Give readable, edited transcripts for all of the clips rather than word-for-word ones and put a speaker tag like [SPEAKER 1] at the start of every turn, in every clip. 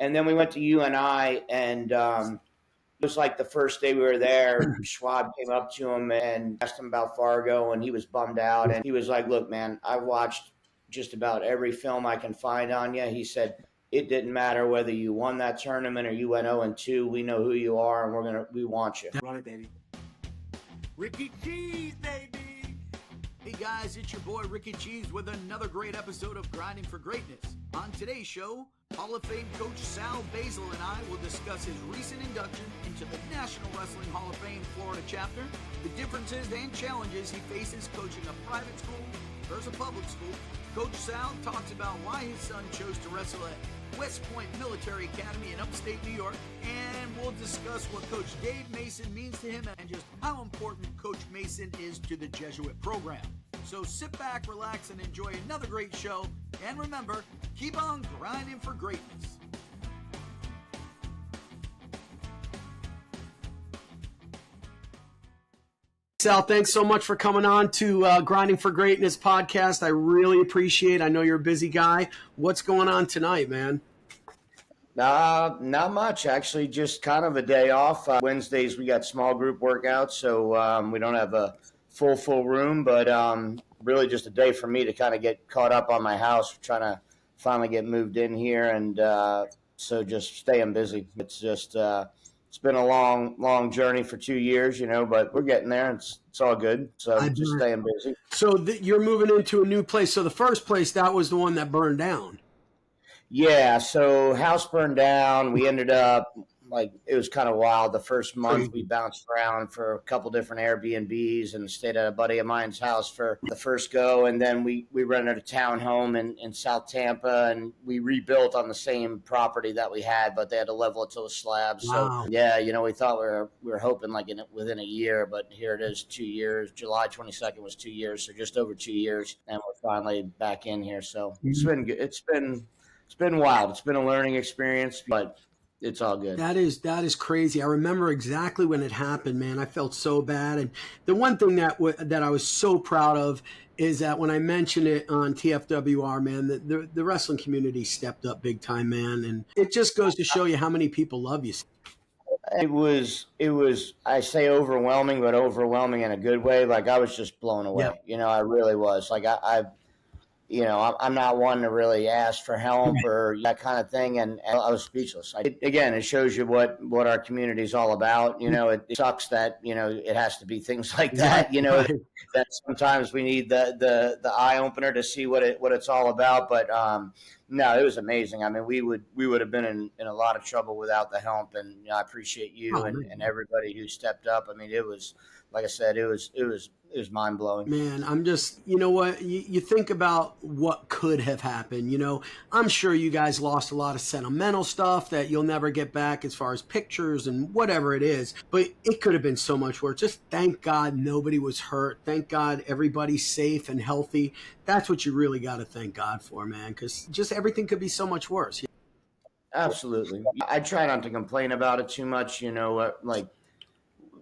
[SPEAKER 1] And then we went to UNI, and it was like the first day we were there, Schwab came up to him and asked him about Fargo, and he was bummed out. And he was like, look, man, I watched just about every film I can find on you. He said, it didn't matter whether you won that tournament or you went 0-2. We know who you are, and we want you.
[SPEAKER 2] Run it, baby. Ricky Cheese, baby. Hey guys, it's your boy Ricky Cheese with another great episode of Grinding for Greatness. On today's show, Hall of Fame coach Sal Basile and I will discuss his recent induction into the National Wrestling Hall of Fame Florida chapter, the differences and challenges he faces coaching a private school versus a public school. Coach Sal talks about why his son chose to wrestle at West Point Military Academy in upstate New York, and we'll discuss what Coach Dave Mason means to him and just how important Coach Mason is to the Jesuit program. So sit back, relax, and enjoy another great show. And remember, keep on grinding for greatness.
[SPEAKER 3] Sal, thanks so much for coming on to Grinding for Greatness podcast. I really appreciate it. I know you're a busy guy. What's going on tonight, man?
[SPEAKER 1] Not much, actually. Just kind of a day off. Wednesdays we got small group workouts, so we don't have a full room, but really just a day for me to kind of get caught up on my house, trying to finally get moved in here, and so just staying busy. It's just it's been a long journey for 2 years, but we're getting there. It's all good. So just staying busy.
[SPEAKER 3] So you're moving into a new place. So the first place, that was the one that burned down.
[SPEAKER 1] Yeah. So house burned down. We ended up, it was kind of wild. The first month we bounced around for a couple different Airbnbs and stayed at a buddy of mine's house for the first go. And then we rented a townhome in South Tampa, and we rebuilt on the same property that we had, but they had to level it to a slab.
[SPEAKER 3] Wow.
[SPEAKER 1] So yeah, we thought we were hoping within a year, but here it is, 2 years. July 22nd was 2 years. So just over 2 years, and we're finally back in here. So It's been good. It's been wild. It's been a learning experience, but it's all good.
[SPEAKER 3] That is crazy. I remember exactly when it happened, man. I felt so bad. And the one thing that I was so proud of is that when I mentioned it on TFWR, man, the wrestling community stepped up big time, man. And it just goes to show you how many people love you.
[SPEAKER 1] It was, I say overwhelming, but overwhelming in a good way. I was just blown away.
[SPEAKER 3] Yeah.
[SPEAKER 1] I really was. I'm not one to really ask for help or that kind of thing, and I was speechless. It shows you what our community is all about. It sucks that it has to be things like that. That sometimes we need the eye opener to see what it's all about. But no, it was amazing. I mean, we would have been in a lot of trouble without the help, and I appreciate you and everybody who stepped up. I mean, it was, like I said, it was mind blowing.
[SPEAKER 3] Man, I'm just, what, you think about what could have happened, I'm sure you guys lost a lot of sentimental stuff that you'll never get back as far as pictures and whatever it is, but it could have been so much worse. Just thank God nobody was hurt. Thank God everybody's safe and healthy. That's what you really got to thank God for, man, because just everything could be so much worse.
[SPEAKER 1] Absolutely. I try not to complain about it too much,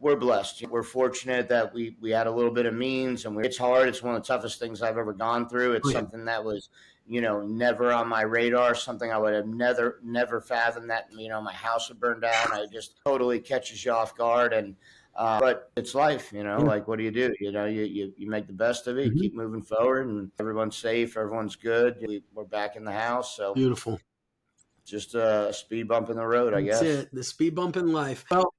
[SPEAKER 1] we're blessed. We're fortunate that we had a little bit of means, and it's hard. It's one of the toughest things I've ever gone through. It's something that was, never on my radar, something I would have never fathomed that, my house would burn down. It just totally catches you off guard. And, but it's life, what do? You make the best of it, you keep moving forward, and everyone's safe. Everyone's good. We're back in the house. So
[SPEAKER 3] beautiful.
[SPEAKER 1] Just a speed bump in the road, I guess.
[SPEAKER 3] That's it. The speed bump in life. Well,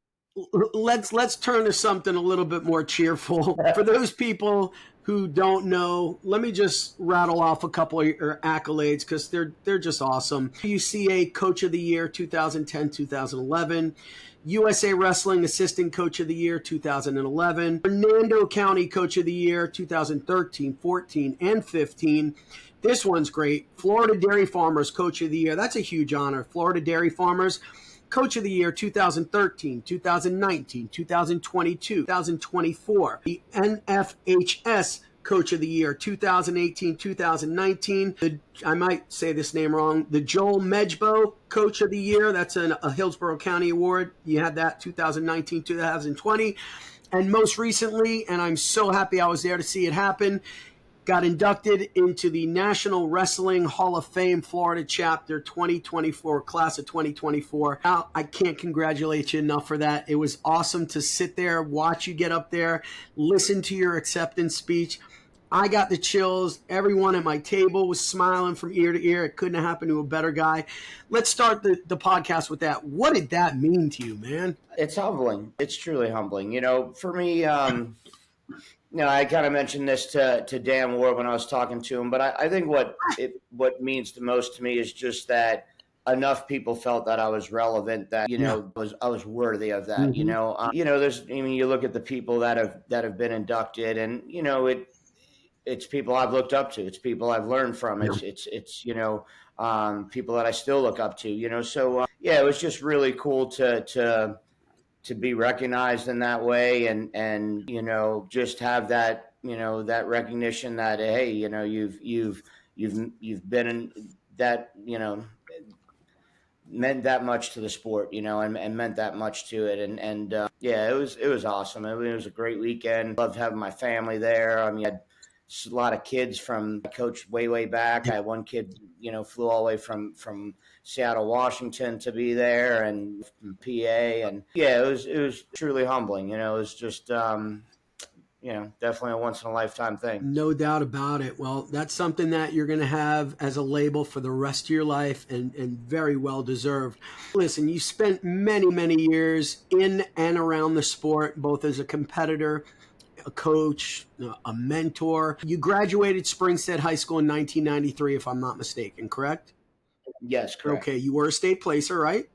[SPEAKER 3] let's turn to something a little bit more cheerful. For those people who don't know, let me just rattle off a couple of your accolades because they're just awesome. UCA Coach of the Year 2010-2011, USA Wrestling Assistant Coach of the Year 2011, Hernando County Coach of the Year 2013, 14, and 15. This one's great. Florida Dairy Farmers Coach of the Year. That's a huge honor. Florida Dairy Farmers Coach of the Year 2013, 2019, 2022, 2024. The NFHS Coach of the Year 2018, 2019. I might say this name wrong. The Joel Medjbo Coach of the Year. That's a Hillsborough County award. You had that 2019, 2020. And most recently, and I'm so happy I was there to see it happen, got inducted into the National Wrestling Hall of Fame Florida Chapter 2024, class of 2024. Now, I can't congratulate you enough for that. It was awesome to sit there, watch you get up there, listen to your acceptance speech. I got the chills. Everyone at my table was smiling from ear to ear. It couldn't have happened to a better guy. Let's start the podcast with that. What did that mean to you, man?
[SPEAKER 1] It's humbling. It's truly humbling. For me, I kind of mentioned this to Dan Ward when I was talking to him, but I think what means the most to me is just that enough people felt that I was relevant, that I was worthy of that. You look at the people that have been inducted, and it's people I've looked up to. It's people I've learned from. It's people that I still look up to. So it was just really cool to be recognized in that way, and just have that that recognition that, hey, you've been in that, meant that much to the sport, and meant that much to it, and it was awesome. I mean, it was a great weekend. Loved having my family there. I mean, I had a lot of kids from coach way back. I had one kid, flew all the way from Seattle, Washington to be there, and from PA, and it was truly humbling. It was just definitely a once in a lifetime thing.
[SPEAKER 3] No doubt about it. Well, that's something that you're going to have as a label for the rest of your life, and very well deserved. Listen, you spent many years in and around the sport, both as a competitor, a coach, a mentor. You graduated Springstead High School in 1993, if I'm not mistaken, correct?
[SPEAKER 1] Yes, correct.
[SPEAKER 3] Okay, you were a state placer, right?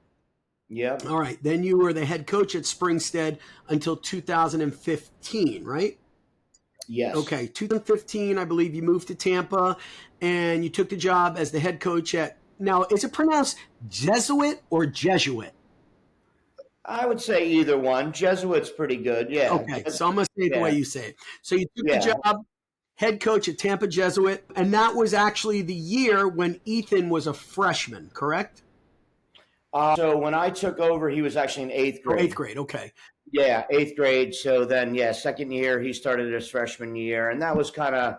[SPEAKER 1] Yeah.
[SPEAKER 3] All right, then you were the head coach at Springstead until 2015, right?
[SPEAKER 1] Yes.
[SPEAKER 3] Okay, 2015, I believe you moved to Tampa, and you took the job as the head coach at, now, is it pronounced Jesuit or Jesuit?
[SPEAKER 1] I would say either one. Jesuit's pretty good, yeah.
[SPEAKER 3] Okay, so I'm going to say it the way you say it. So you took the job, head coach at Tampa Jesuit, and that was actually the year when Ethan was a freshman, correct?
[SPEAKER 1] So when I took over, he was actually in 8th grade.
[SPEAKER 3] Oh, 8th grade, okay.
[SPEAKER 1] Yeah, 8th grade. So then, second year, he started his freshman year. And that was kind of,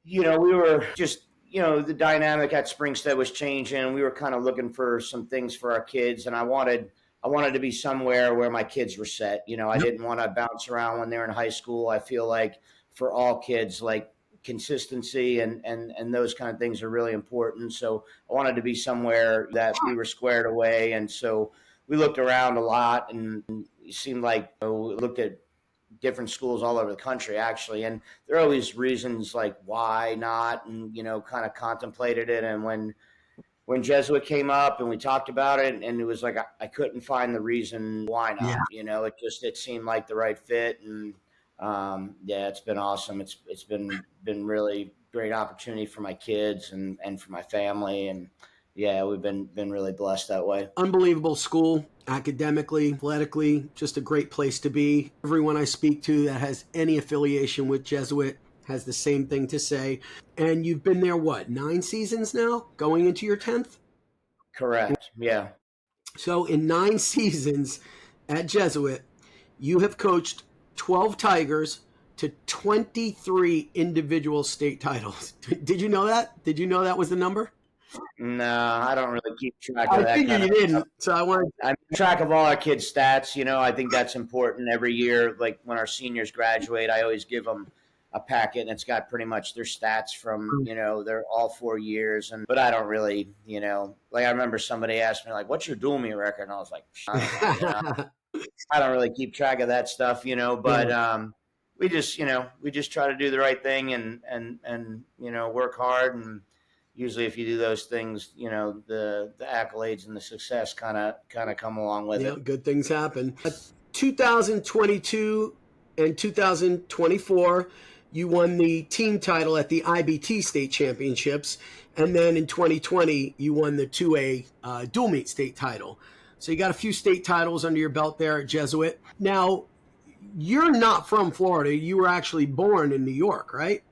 [SPEAKER 1] we were just, the dynamic at Springstead was changing. We were kind of looking for some things for our kids. And I wanted to be somewhere where my kids were set. I didn't want to bounce around when they were in high school. I feel like for all kids, like, consistency and those kind of things are really important. So I wanted to be somewhere that we were squared away. And so we looked around a lot, and it seemed like we looked at different schools all over the country, actually. And there are always reasons like why not, and, kind of contemplated it. And when Jesuit came up and we talked about it, and it was like, I couldn't find the reason why not, it seemed like the right fit. And it's been awesome. It's been really great opportunity for my kids and for my family, and we've been really blessed that way.
[SPEAKER 3] Unbelievable school, academically, athletically, just a great place to be. Everyone I speak to that has any affiliation with Jesuit has the same thing to say. And you've been there, 9 seasons now, going into your 10th?
[SPEAKER 1] Correct. Yeah.
[SPEAKER 3] So in 9 seasons at Jesuit, you have coached 12 Tigers to 23 individual state titles. Did you know that? Did you know that was the number?
[SPEAKER 1] No, I don't really keep track of that.
[SPEAKER 3] I figured you didn't. So I
[SPEAKER 1] keep track of all our kids' stats. I think that's important every year. Like when our seniors graduate, I always give them a packet, and it's got pretty much their stats from, their all 4 years. But I don't really, like I remember somebody asked me, like, what's your dual meet record? And I was like, I don't really keep track of that stuff, but we just try to do the right thing and work hard. And usually if you do those things, the accolades and the success kind of come along with it.
[SPEAKER 3] Good things happen. 2022 and 2024, you won the team title at the IBT state championships. And then in 2020, you won the 2A dual meet state title. So you got a few state titles under your belt there at Jesuit. Now, you're not from Florida. You were actually born in New York, right?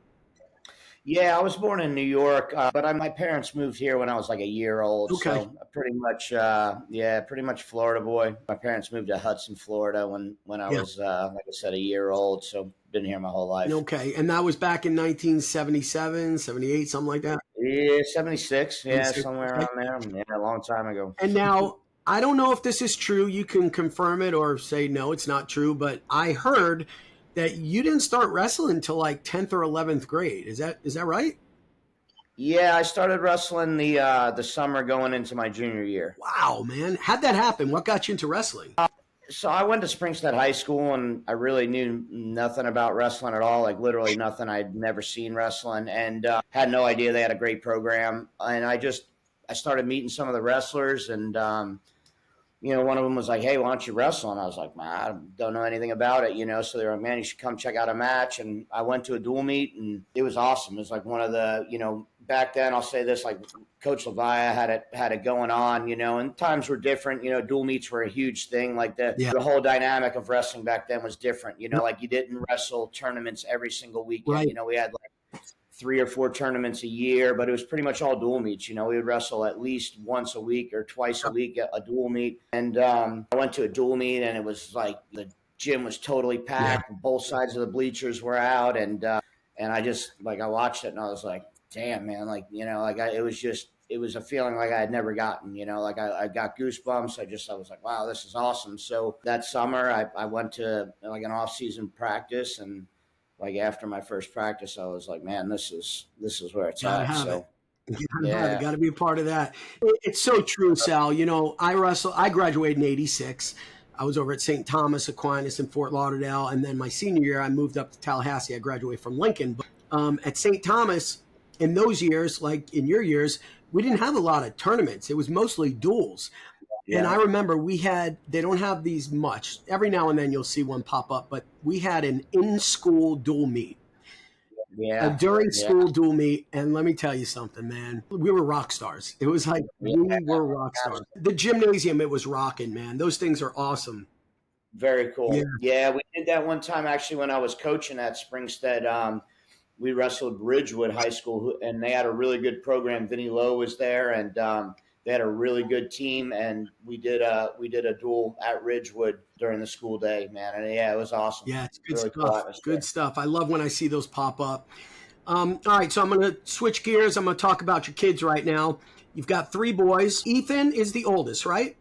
[SPEAKER 1] Yeah, I was born in New York, but my parents moved here when I was like a year old.
[SPEAKER 3] Okay.
[SPEAKER 1] So pretty much, yeah, pretty much Florida boy. My parents moved to Hudson, Florida when I
[SPEAKER 3] Yeah.
[SPEAKER 1] was, like I said, a year old. So been here my whole life.
[SPEAKER 3] Okay. And that was back in 1977, 78, something like that.
[SPEAKER 1] Yeah, 76. Yeah,
[SPEAKER 3] 76.
[SPEAKER 1] somewhere
[SPEAKER 3] Okay.
[SPEAKER 1] around there. Yeah, a long time ago.
[SPEAKER 3] And now I don't know if this is true. You can confirm it or say no, it's not true. But I heard that you didn't start wrestling until like 10th or 11th grade. Is that right?
[SPEAKER 1] Yeah, I started wrestling the summer going into my junior year.
[SPEAKER 3] Wow, man. How'd that happen? What got you into wrestling?
[SPEAKER 1] So I went to Springstead High School, and I really knew nothing about wrestling at all, like literally nothing. I'd never seen wrestling, and had no idea they had a great program. And I started meeting some of the wrestlers, and one of them was like, "Hey, why don't you wrestle?" And I was like, "Man, I don't know anything about it," So they were like, "Man, you should come check out a match." And I went to a dual meet, and it was awesome. It was like one of the, back then, I'll say this, like Coach Levia had it going on, and times were different. Dual meets were a huge thing. Like
[SPEAKER 3] Yeah.
[SPEAKER 1] the whole dynamic of wrestling back then was different. Like you didn't wrestle tournaments every single weekend.
[SPEAKER 3] Right.
[SPEAKER 1] We had like 3 or 4 tournaments a year, but it was pretty much all dual meets. We would wrestle at least once a week or twice a week a dual meet. And I went to a dual meet, and it was like the gym was totally packed. Yeah. Both sides of the bleachers were out, and I just I watched it, and I was like, damn, man, it was a feeling like I had never gotten. I got goosebumps. I was like, wow, this is awesome. So that summer, I went to like an off-season practice, and like after my first practice, I was like, man, this is where it's
[SPEAKER 3] Gotta
[SPEAKER 1] at.
[SPEAKER 3] have
[SPEAKER 1] So
[SPEAKER 3] it. You gotta have
[SPEAKER 1] yeah,
[SPEAKER 3] it. Gotta be a part of that. It's so true, Sal. I graduated in 86. I was over at St. Thomas Aquinas in Fort Lauderdale. And then my senior year, I moved up to Tallahassee. I graduated from Lincoln. But at St. Thomas, in those years, like in your years, we didn't have a lot of tournaments. It was mostly duels. And I
[SPEAKER 1] yeah,
[SPEAKER 3] remember they don't have these much. Every now and then you'll see one pop up, but we had an in-school dual meet, a
[SPEAKER 1] yeah,
[SPEAKER 3] during
[SPEAKER 1] yeah,
[SPEAKER 3] school dual meet. And let me tell you something, man. We were rock stars. It was like
[SPEAKER 1] yeah.
[SPEAKER 3] we were rock stars. The gymnasium, it was rocking, man. Those things are awesome.
[SPEAKER 1] Very
[SPEAKER 3] Yeah.
[SPEAKER 1] cool. Yeah, we did that one time actually when I was coaching at Springstead. We wrestled Ridgewood High School, and they had a really good program. Vinny Lowe was there, and they had a really good team. And we did a duel at Ridgewood during the school day, man. And yeah, it was awesome.
[SPEAKER 3] Yeah, it's good
[SPEAKER 1] Really cool
[SPEAKER 3] stuff.
[SPEAKER 1] atmosphere.
[SPEAKER 3] Good stuff. I love when I see those pop up. All right, so I'm going to switch gears. I'm going to talk about your kids right now. You've got 3 boys. Ethan is the oldest, right?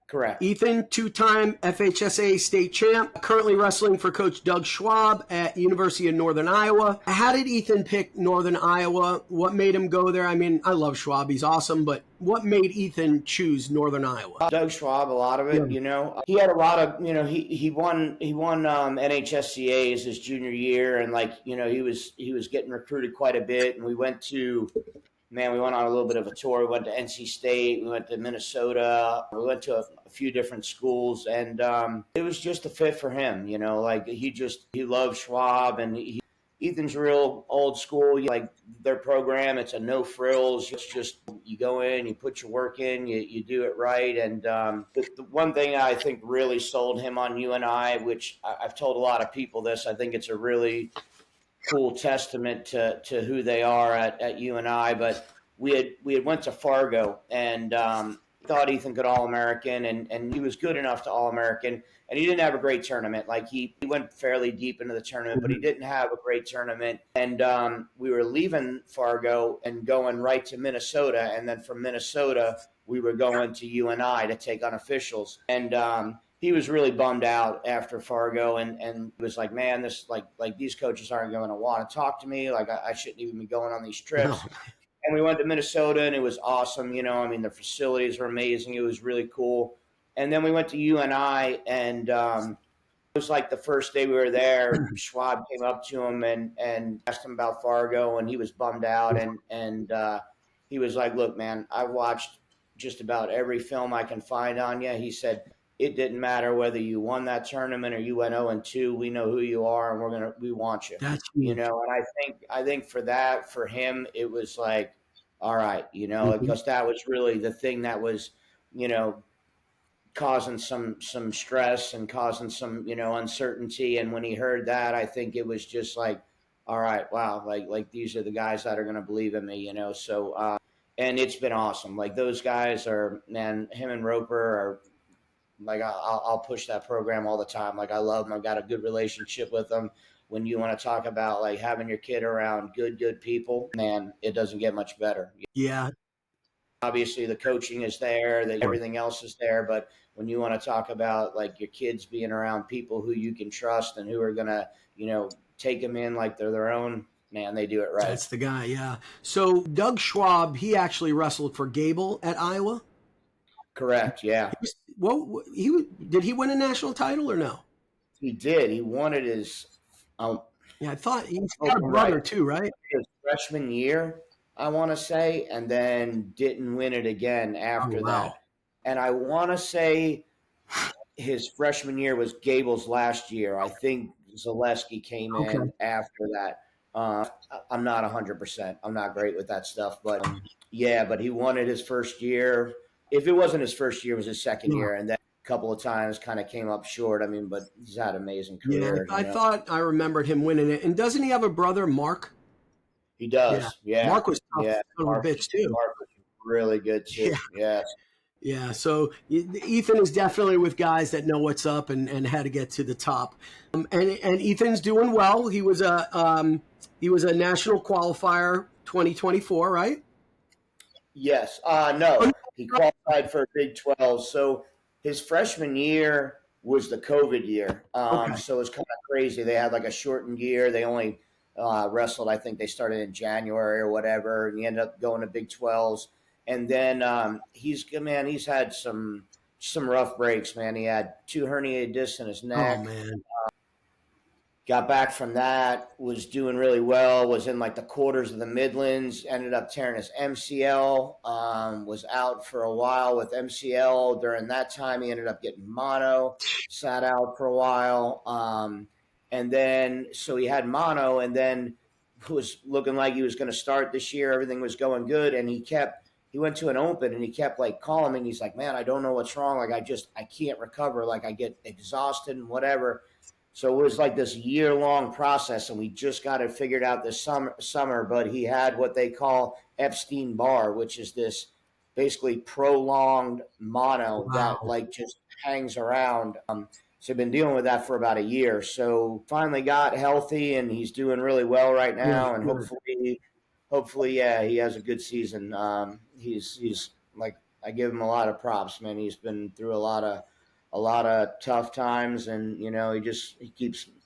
[SPEAKER 1] Correct.
[SPEAKER 3] Ethan, 2-time FHSA state champ, currently wrestling for Coach Doug Schwab at University of Northern Iowa. How did Ethan pick Northern Iowa? What made him go there? I mean, I love Schwab. He's awesome. But what made Ethan choose Northern Iowa?
[SPEAKER 1] Doug Schwab, a lot of it,
[SPEAKER 3] Yeah.
[SPEAKER 1] he had a lot of, he won NHSCA's his junior year, and he was getting recruited quite a bit, and we went on a little bit of a tour. We went to NC State, we went to Minnesota, we went to a few different schools, and it was just a fit for him, he loved Schwab, and Ethan's real old school, like their program. It's a no frills. It's just you go in, you put your work in, you do it right. And the one thing I think really sold him on UNI, which I've told a lot of people this, I think it's a really cool testament to who they are at UNI. But we had went to Fargo, and thought Ethan could All-American, and he was good enough to All-American. And he didn't have a great tournament. Like he went fairly deep into the tournament, but he didn't have a great tournament. And we were leaving Fargo and going right to Minnesota, and then from Minnesota we were going to UNI to take on officials. And he was really bummed out after Fargo, and was like, man, this like these coaches aren't going to want to talk to me. Like I shouldn't even be going on these trips. No. And we went to Minnesota, and it was awesome. The facilities were amazing. It was really cool. And then we went to UNI, and it was like the first day we were there, Schwab came up to him and asked him about Fargo, and he was bummed out. And he was like, look, man, I've watched just about every film I can find on you. He said, it didn't matter whether you won that tournament or you went 0-2. We know who you are, and we want you.
[SPEAKER 3] That's
[SPEAKER 1] And I think for him, it was like, all right, because that was really the thing that was, causing some stress and causing some, uncertainty. And when he heard that, I think it was just like, all right, wow, like these are the guys that are going to believe in me, So, and it's been awesome. Like those guys are, man, him and Roper are like, I'll push that program all the time. Like I love them. I've got a good relationship with them. When you want to talk about like having your kid around good people, man, it doesn't get much better.
[SPEAKER 3] Yeah.
[SPEAKER 1] Obviously the coaching is there, that everything else is there, but when you want to talk about like your kids being around people who you can trust and who are going to, take them in like they're their own, man, they do it right.
[SPEAKER 3] That's the guy, yeah. So Doug Schwab, he actually wrestled for Gable at Iowa.
[SPEAKER 1] Correct, yeah.
[SPEAKER 3] Well, did he win a national title or no?
[SPEAKER 1] He did. He wanted his
[SPEAKER 3] Yeah, I thought he's got a brother too, right?
[SPEAKER 1] His freshman year, I want to say, and then didn't win it again after that. And I want to say his freshman year was Gable's last year. I think Zaleski came in after that. I'm not 100%. I'm not great with that stuff, but yeah, but he won it his first year. If it wasn't his first year, it was his second year, and then a couple of times kind of came up short. I mean, but he's had an amazing career.
[SPEAKER 3] Yeah, I thought I remembered him winning it. And doesn't he have a brother, Mark?
[SPEAKER 1] He does. Yeah.
[SPEAKER 3] Mark was tough, Mark, bitch too.
[SPEAKER 1] Mark was really good too. Yeah.
[SPEAKER 3] Yeah. So Ethan is definitely with guys that know what's up and how to get to the top. And Ethan's doing well. He was a national qualifier 2024, right?
[SPEAKER 1] Yes. No, he qualified for Big 12. So his freshman year was the COVID year. So it's kind of crazy. They had like a shortened year. They only wrestled, I think they started in January or whatever, and he ended up going to Big 12s. And then he's had some rough breaks, man. He had 2 herniated discs in his neck.
[SPEAKER 3] Oh, man.
[SPEAKER 1] Got back from that, was doing really well, was in like the quarters of the Midlands, ended up tearing his MCL, was out for a while with MCL. During that time, he ended up getting mono, sat out for a while. And then, so he had mono, and then was looking like he was going to start this year. Everything was going good, and he went to an open, and he kept like calling me, and he's like, man, I don't know what's wrong. Like, I can't recover. Like, I get exhausted and whatever. So it was like this year-long process, and we just got it figured out this summer. But he had what they call Epstein-Barr, which is this basically prolonged mono that like just hangs around. So I've been dealing with that for about a year. So finally got healthy, and he's doing really well right now. And hopefully, yeah, he has a good season. He's like, I give him a lot of props, man. He's been through a lot of tough times, and he keeps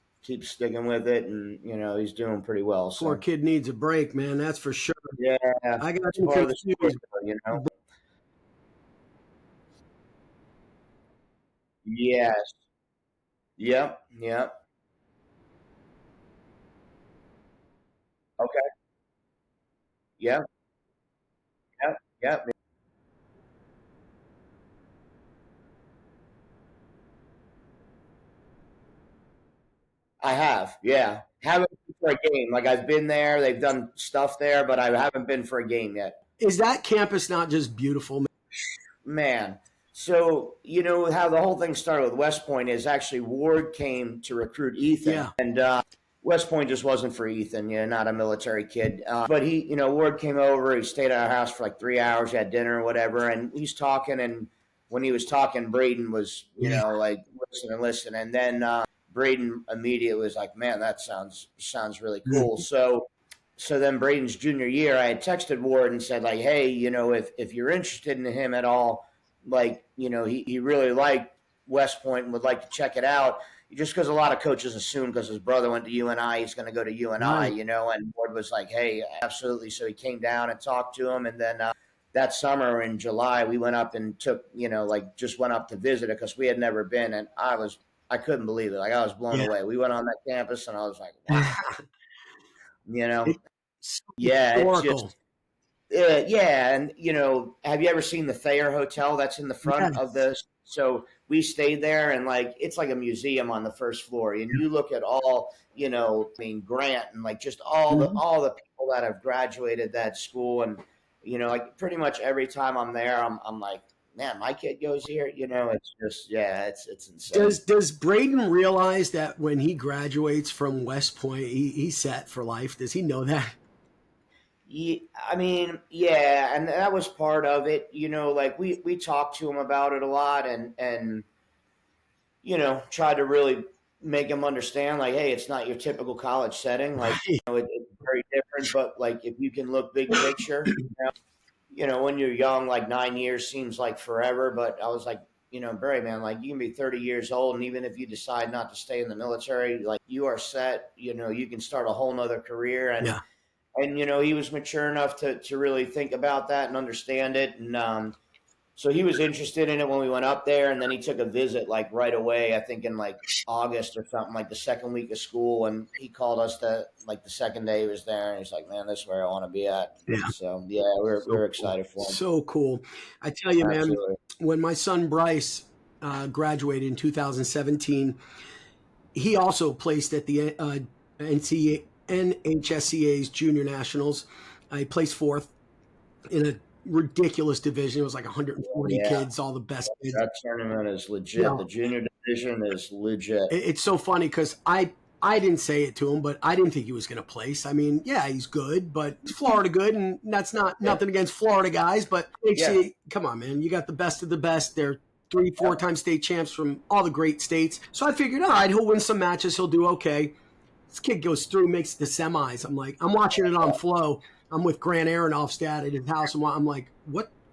[SPEAKER 1] sticking with it, and he's doing pretty well. So.
[SPEAKER 3] Poor kid needs a break, man. That's for sure.
[SPEAKER 1] Yeah,
[SPEAKER 3] I got him confused.
[SPEAKER 1] Yes. Yep. Okay. Yep. Yep. I have, yeah. Haven't been for a game. Like I've been there, they've done stuff there, but I haven't been for a game yet.
[SPEAKER 3] Is that campus not just beautiful?
[SPEAKER 1] Man. So, how the whole thing started with West Point is actually Ward came to recruit Ethan.
[SPEAKER 3] Yeah.
[SPEAKER 1] And West Point just wasn't for Ethan, not a military kid. But Ward came over, he stayed at our house for like 3 hours, had dinner or whatever, and he's talking, and when he was talking, Braden was, like listen. And then Braden immediately was like, man, that sounds really cool. So then Braden's junior year, I had texted Ward and said, like, hey, if you're interested in him at all, like, he really liked West Point and would like to check it out. Just because a lot of coaches assume because his brother went to UNI, he's going to go to UNI, and Ward was like, hey, absolutely. So he came down and talked to him. And then that summer in July, we went up and took, just went up to visit it because we had never been. And I couldn't believe it. Like, I was blown away. We went on that campus, and I was like, wow. It's just, yeah. And, have you ever seen the Thayer Hotel that's in the front of this? So we stayed there, and, like, it's like a museum on the first floor. And you look at all, Grant and, like, just all the people that have graduated that school. And, like, pretty much every time I'm there, I'm like, man, my kid goes here. It's just, yeah, it's insane.
[SPEAKER 3] Does Braden realize that when he graduates from West Point, he's set for life? Does he know that?
[SPEAKER 1] Yeah, I mean, yeah, and that was part of it. Like we talked to him about it a lot, and tried to really make him understand, like, hey, it's not your typical college setting. Like,
[SPEAKER 3] Right.
[SPEAKER 1] it's very different. But like, if you can look big picture, when you're young, like 9 years seems like forever. But I was like, Barry, man, like you can be 30 years old, and even if you decide not to stay in the military, like you are set. You can start a whole nother career, and
[SPEAKER 3] Yeah.
[SPEAKER 1] he was mature enough to really think about that and understand it. And so he was interested in it when we went up there, and then he took a visit like right away. I think in like August or something, like the second week of school, and he called us the second day he was there, and he's like, "Man, this is where I want to be at."
[SPEAKER 3] Yeah.
[SPEAKER 1] So yeah, we're excited for him.
[SPEAKER 3] So cool. I tell you, man,
[SPEAKER 1] Absolutely.
[SPEAKER 3] when my son Bryce graduated in 2017, he also placed at the NHSCA's Junior Nationals. He placed fourth in a ridiculous division. It was like 140
[SPEAKER 1] Yeah.
[SPEAKER 3] kids, all the best kids.
[SPEAKER 1] That tournament is legit.
[SPEAKER 3] Yeah.
[SPEAKER 1] The junior division is legit.
[SPEAKER 3] It's so funny because I didn't say it to him, but I didn't think he was going to place. I mean, yeah, he's good, but Florida good, and that's not nothing against Florida guys, but come on, man, you got the best of the best. They're 3-4 time state champs from all the great states. So I figured, all right, he'll win some matches, he'll do okay. This kid goes through, makes the semis. I'm like, I'm watching it on Flow. I'm with Grant Aronof's dad at his house, and I'm like,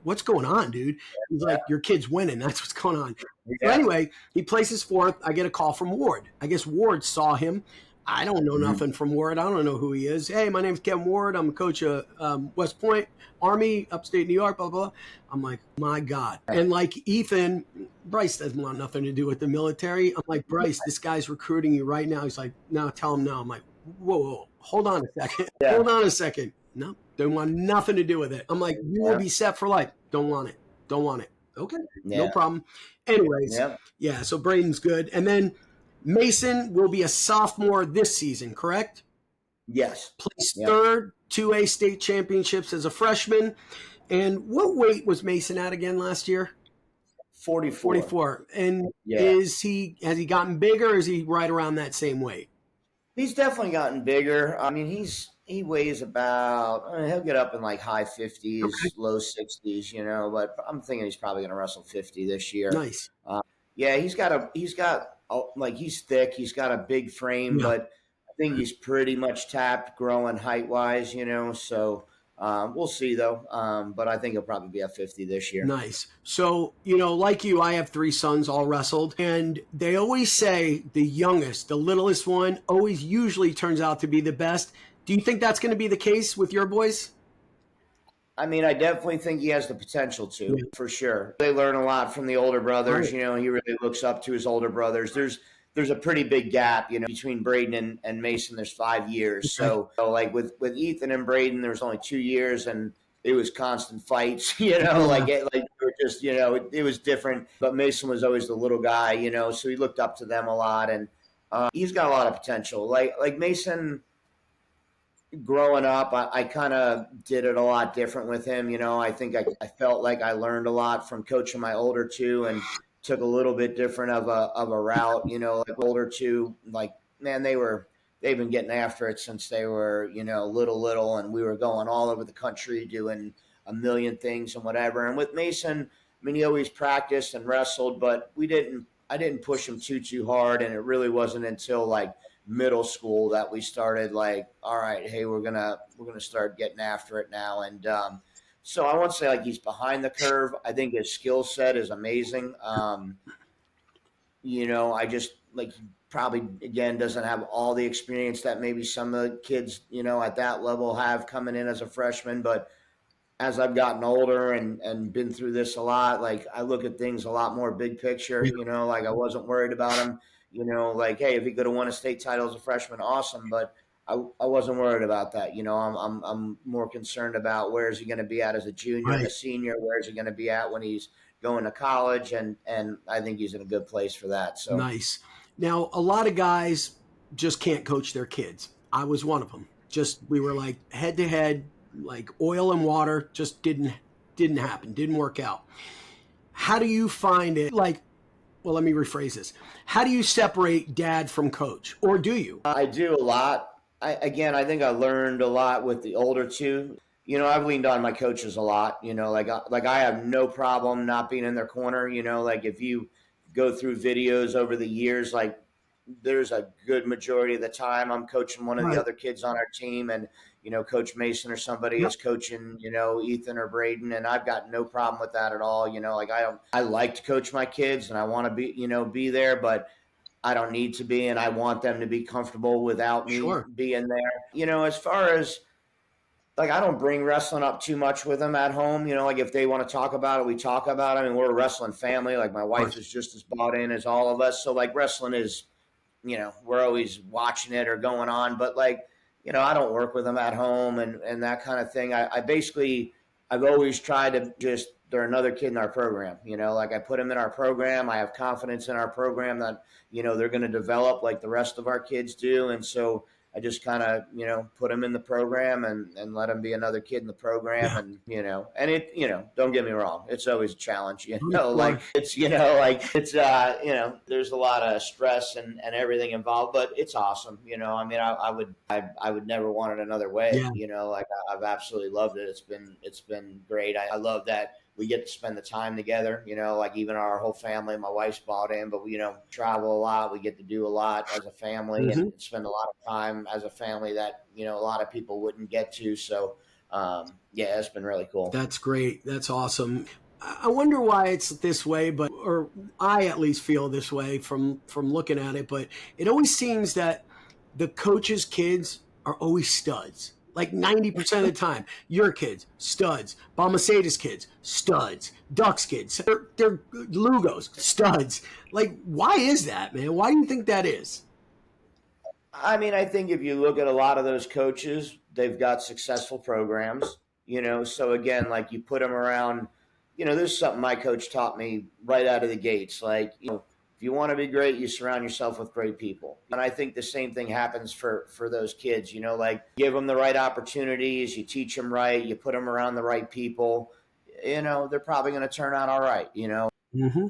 [SPEAKER 3] what's going on, dude? He's like, your kid's winning. That's what's going on.
[SPEAKER 1] Yeah.
[SPEAKER 3] So anyway, he places fourth. I get a call from Ward. I guess Ward saw him. I don't know nothing from Ward. I don't know who he is. Hey, my name's Kevin Ward. I'm a coach of West Point Army, upstate New York, blah, blah. I'm like, my God. And like Ethan, Bryce doesn't want nothing to do with the military. I'm like, Bryce, this guy's recruiting you right now. He's like, no, tell him no. I'm like, whoa, hold on a second.
[SPEAKER 1] Yeah.
[SPEAKER 3] Hold on a second. No, don't want nothing to do with it. I'm like, you will be set for life. Don't want it. Don't want it. Okay, no problem. Anyways, yeah, so Braden's good. And then Mason will be a sophomore this season, correct?
[SPEAKER 1] Yes.
[SPEAKER 3] Placed third, 2A state championships as a freshman. And what weight was Mason at again last year? 44. And has he gotten bigger, or is he right around that same weight?
[SPEAKER 1] He's definitely gotten bigger. I mean, he weighs about, he'll get up in like high 50s, low 60s, but I'm thinking he's probably going to wrestle 50 this year.
[SPEAKER 3] Nice.
[SPEAKER 1] Yeah, he's got he's thick. He's got a big frame, but I think he's pretty much tapped growing height wise, so we'll see though. But I think he'll probably be at 50 this year.
[SPEAKER 3] Nice. So, like you, I have 3 sons all wrestled, and they always say the youngest, the littlest one always usually turns out to be the best. Do you think that's going to be the case with your boys?
[SPEAKER 1] I mean, I definitely think he has the potential to, for sure. They learn a lot from the older brothers.
[SPEAKER 3] Right.
[SPEAKER 1] He really looks up to his older brothers. There's a pretty big gap, between Braden and Mason. There's 5 years. So like with Ethan and Braden, there was only 2 years, and it was constant fights, like they were just, it was different. But Mason was always the little guy, so he looked up to them a lot, and he's got a lot of potential. Like Mason. Growing up, I kind of did it a lot different with him. I think I felt like I learned a lot from coaching my older two, and took a little bit different of a route. Like older two, like, man, they've been getting after it since they were, little, and we were going all over the country doing a million things and whatever. And with Mason, I mean, he always practiced and wrestled, but I didn't push him too hard, and it really wasn't until like middle school that we started like, all right, hey, we're gonna start getting after it now. And so I won't say like he's behind the curve. I think his skill set is amazing. I just like, he probably again doesn't have all the experience that maybe some of the kids at that level have coming in as a freshman. But as I've gotten older and been through this a lot, like I look at things a lot more big picture. Like I wasn't worried about him. Like, hey, if he could have won a state title as a freshman, awesome. But I wasn't worried about that. I'm more concerned about where is he going to be at as a junior and a senior. Where is he going to be at when he's going to college? And I think he's in a good place for that. So
[SPEAKER 3] nice. Now, a lot of guys just can't coach their kids. I was one of them. We were like head to head, like oil and water. Just didn't happen. Didn't work out. how do you find it? Like, well, let me rephrase this. How do you separate dad from coach, or do you?
[SPEAKER 1] I do a lot. I think I learned a lot with the older two. I've leaned on my coaches a lot. Like I have no problem not being in their corner. Like if you go through videos over the years, like there's a good majority of the time I'm coaching one of the
[SPEAKER 3] Right.
[SPEAKER 1] other kids on our team, and Coach Mason or somebody
[SPEAKER 3] Yep.
[SPEAKER 1] is coaching Ethan or Braden, and I've got no problem with that at all. Like I like to coach my kids, and I want to be there, but I don't need to be, and I want them to be comfortable without me
[SPEAKER 3] Sure.
[SPEAKER 1] being there. As far as like, I don't bring wrestling up too much with them at home. Like if they want to talk about it, we talk about it. I mean, we're a wrestling family. Like my
[SPEAKER 3] Of
[SPEAKER 1] wife
[SPEAKER 3] course.
[SPEAKER 1] is just as bought in as all of us. So like wrestling is, we're always watching it or going on. But like, I don't work with them at home and that kind of thing. I basically, I've always tried to just, they're another kid in our program. Like I put them in our program. I have confidence in our program that, they're going to develop like the rest of our kids do. And so I just kind of, put them in the program and let them be another kid in the program.
[SPEAKER 3] Yeah.
[SPEAKER 1] And it, don't get me wrong. It's always a challenge,
[SPEAKER 3] Sure.
[SPEAKER 1] like it's, there's a lot of stress and everything involved, but it's awesome. I mean, I would never want it another way.
[SPEAKER 3] Yeah.
[SPEAKER 1] Like I've absolutely loved it. It's been great. I love that we get to spend the time together, like even our whole family, my wife's bought in, but we, travel a lot. We get to do a lot as a family and spend a lot of time as a family that, a lot of people wouldn't get to. So, yeah, it's been really cool.
[SPEAKER 3] That's great. That's awesome. I wonder why it's this way, or I at least feel this way from looking at it. But it always seems that the coaches' kids are always studs. Like 90% of the time, your kids, studs. Balmaceda's kids, studs. Ducks kids, they're Lugos, studs. Like, why is that, man? Why do you think that is?
[SPEAKER 1] I mean, I think if you look at a lot of those coaches, they've got successful programs, so again, like you put them around, there's something my coach taught me right out of the gates. Like, if you want to be great, you surround yourself with great people. And I think the same thing happens for those kids, like give them the right opportunities, you teach them right, you put them around the right people, they're probably going to turn out all right,
[SPEAKER 3] Mm-hmm.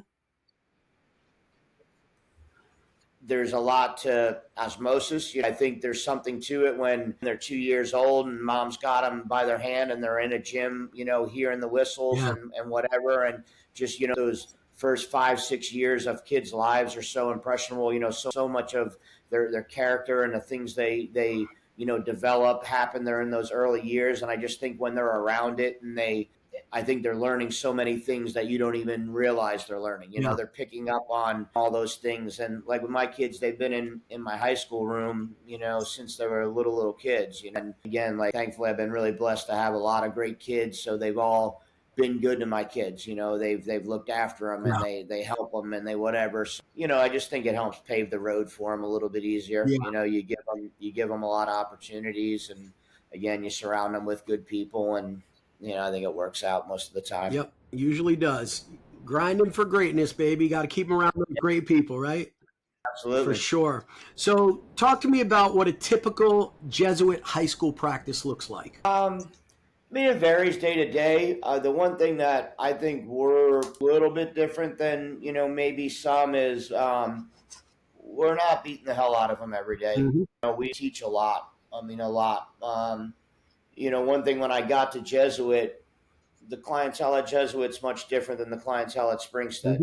[SPEAKER 1] There's a lot to osmosis. I think there's something to it when they're 2 years old and mom's got them by their hand and they're in a gym, hearing the whistles
[SPEAKER 3] Yeah.
[SPEAKER 1] and whatever. And just, those first 5-6 years of kids' lives are so impressionable. So much of their character and the things they develop happen there in those early years. And I just think when they're around it and I think they're learning so many things that you don't even realize they're learning.
[SPEAKER 3] Yeah.
[SPEAKER 1] They're picking up on all those things. And like with my kids, they've been in my high school room, since they were little kids. And again, like thankfully, I've been really blessed to have a lot of great kids. So they've all been good to my kids. They've looked after them and
[SPEAKER 3] Yeah.
[SPEAKER 1] they help them and they whatever. So, I just think it helps pave the road for them a little bit easier.
[SPEAKER 3] Yeah.
[SPEAKER 1] You give them a lot of opportunities, and again, you surround them with good people, and I think it works out most of the time.
[SPEAKER 3] Yep. Usually does. Grinding for greatness, baby. Got to keep them around with great people, right?
[SPEAKER 1] Absolutely.
[SPEAKER 3] For sure. So, talk to me about what a typical Jesuit high school practice looks like.
[SPEAKER 1] I mean, it varies day to day. The one thing that I think we're a little bit different than, maybe some is we're not beating the hell out of them every day.
[SPEAKER 3] Mhm.
[SPEAKER 1] We teach a lot. I mean, a lot. One thing when I got to Jesuit, the clientele at Jesuit's much different than the clientele at Springstead.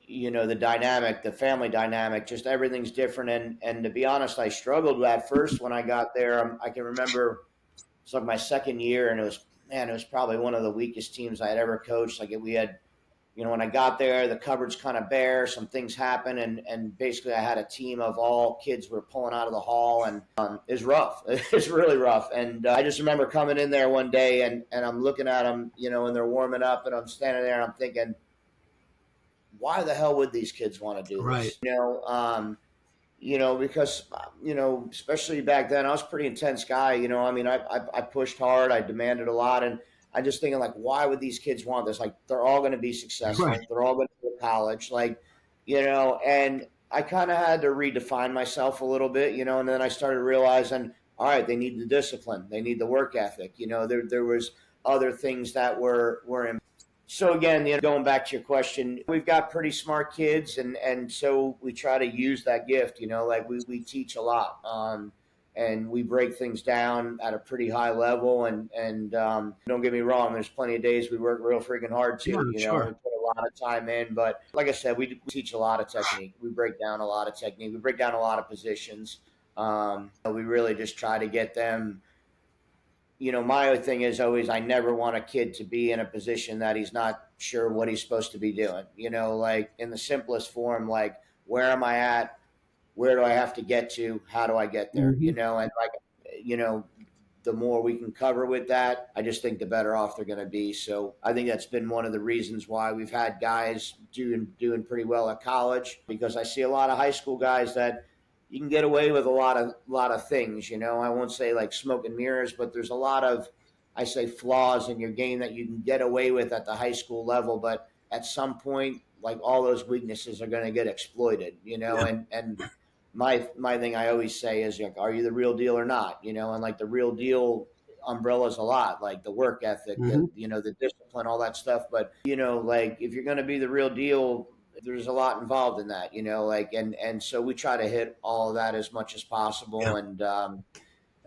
[SPEAKER 3] Mhm.
[SPEAKER 1] The dynamic, the family dynamic, just everything's different. And to be honest, I struggled at first when I got there. I can remember it's like my second year, and it was probably one of the weakest teams I had ever coached. Like we had, when I got there, the cupboard's kind of bare, some things happened, and basically I had a team of all kids who were pulling out of the hall, and it's rough. It's really rough. And I just remember coming in there one day, and I'm looking at them, and they're warming up, and I'm standing there, and I'm thinking, why the hell would these kids want to do this?
[SPEAKER 3] Right.
[SPEAKER 1] Because, especially back then, I was a pretty intense guy. I mean, I pushed hard, I demanded a lot. And I just thinking, like, why would these kids want this? Like, they're all going to be successful.
[SPEAKER 3] Right.
[SPEAKER 1] They're all going to go to college. Like, and I kind of had to redefine myself a little bit, and then I started realizing, all right, they need the discipline. They need the work ethic. There was other things that were important. So again, going back to your question, we've got pretty smart kids, and so we try to use that gift. Like we teach a lot, and we break things down at a pretty high level. And don't get me wrong, there's plenty of days we work real freaking hard
[SPEAKER 3] Yeah,
[SPEAKER 1] too. We
[SPEAKER 3] sure.
[SPEAKER 1] put a lot of time in, but like I said, we teach a lot of technique. We break down a lot of technique. We break down a lot of positions. We really just try to get them. My thing is always I never want a kid to be in a position that he's not sure what he's supposed to be doing. Like in the simplest form, like where am I at? Where do I have to get to? How do I get there?
[SPEAKER 3] Hmm.
[SPEAKER 1] And like, you know, the more we can cover with that, I just think the better off they're going to be. So I think that's been one of the reasons why we've had guys doing pretty well at college, because I see a lot of high school guys that you can get away with a lot of things. I won't say like smoke and mirrors, but there's a lot of, I say, flaws in your game that you can get away with at the high school level, but at some point, like all those weaknesses are going to get exploited.
[SPEAKER 3] Yeah.
[SPEAKER 1] And my thing I always say is like, are you the real deal or not? And like the real deal umbrellas a lot, like the work ethic,
[SPEAKER 3] Hmm.
[SPEAKER 1] the discipline, all that stuff. But like if you're going to be the real deal, there's a lot involved in that. Like and so we try to hit all of that as much as
[SPEAKER 3] Yeah.
[SPEAKER 1] possible. And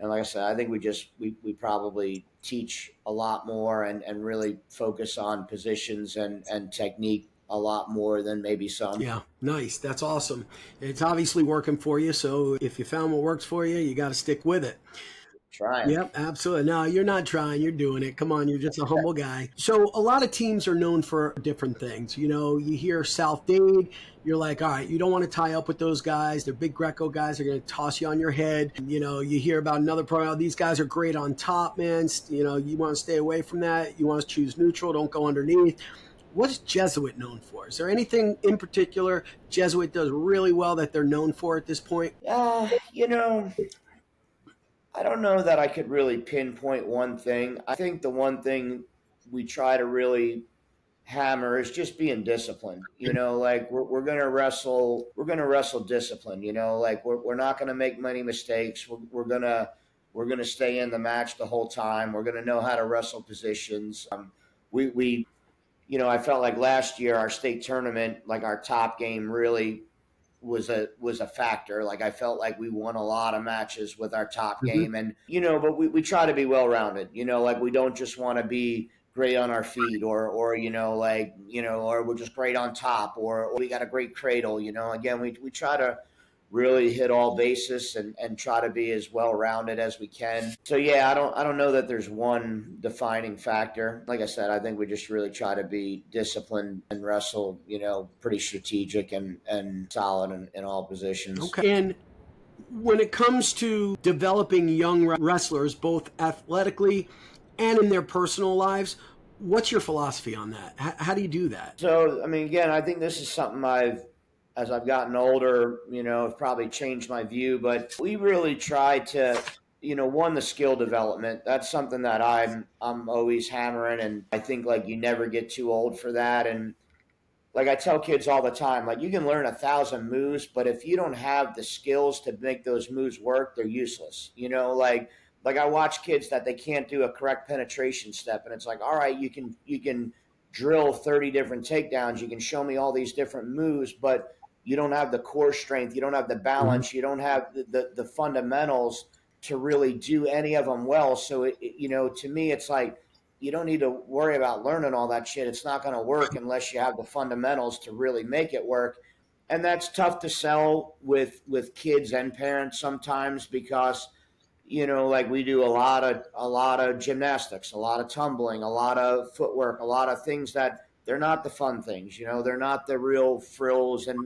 [SPEAKER 1] like I said, I think we probably teach a lot more and really focus on positions and technique a lot more than maybe some.
[SPEAKER 3] Yeah, nice. That's awesome. It's obviously working for you. So if you found what works for you, you got to stick with it.
[SPEAKER 1] Trying.
[SPEAKER 3] Yep, absolutely. No, you're not trying. You're doing it. Come on, you're just a humble guy. So a lot of teams are known for different things. You hear South Dade, you're like, all right, you don't want to tie up with those guys. They're big Greco guys. They're going to toss you on your head. You hear about another program. These guys are great on top, man. You want to stay away from that. You want to choose neutral. Don't go underneath. What's Jesuit known for? Is there anything in particular Jesuit does really well that they're known for at this point?
[SPEAKER 1] You know, I don't know that I could really pinpoint one thing. I think the one thing we try to really hammer is just being disciplined. Like we're gonna wrestle discipline. Like we're not gonna make many mistakes. We're gonna stay in the match the whole time. We're gonna know how to wrestle positions. We I felt like last year our state tournament, like our top game, really was a factor. Like I felt like we won a lot of matches with our top
[SPEAKER 3] Hmm.
[SPEAKER 1] game, and but we try to be well rounded. Like we don't just want to be great on our feet, or or we're just great on top, or we got a great cradle. Again, we try to really hit all bases and try to be as well rounded as we can. So yeah, I don't know that there's one defining factor. Like I said, I think we just really try to be disciplined and wrestle, pretty strategic and solid in all positions.
[SPEAKER 3] Okay. And when it comes to developing young wrestlers, both athletically and in their personal lives, what's your philosophy on that? How do you do that?
[SPEAKER 1] So I mean, again, I think this is something as I've gotten older, have probably changed my view, but we really try to, one, the skill development. That's something that I'm always hammering, and I think like you never get too old for that. And like I tell kids all the time, like you can learn 1,000 moves, but if you don't have the skills to make those moves work, they're useless. Like I watch kids that they can't do a correct penetration step, and it's like, all right, you can drill 30 different takedowns, you can show me all these different moves, but you don't have the core strength, you don't have the
[SPEAKER 3] Hmm.
[SPEAKER 1] balance, you don't have the fundamentals to really do any of them well. So to me, it's like you don't need to worry about learning all that shit. It's not going to work unless you have the fundamentals to really make it work. And that's tough to sell with kids and parents sometimes, because like we do a lot of gymnastics, a lot of tumbling, a lot of footwork, a lot of things that they're not the fun things. They're not the real frills. And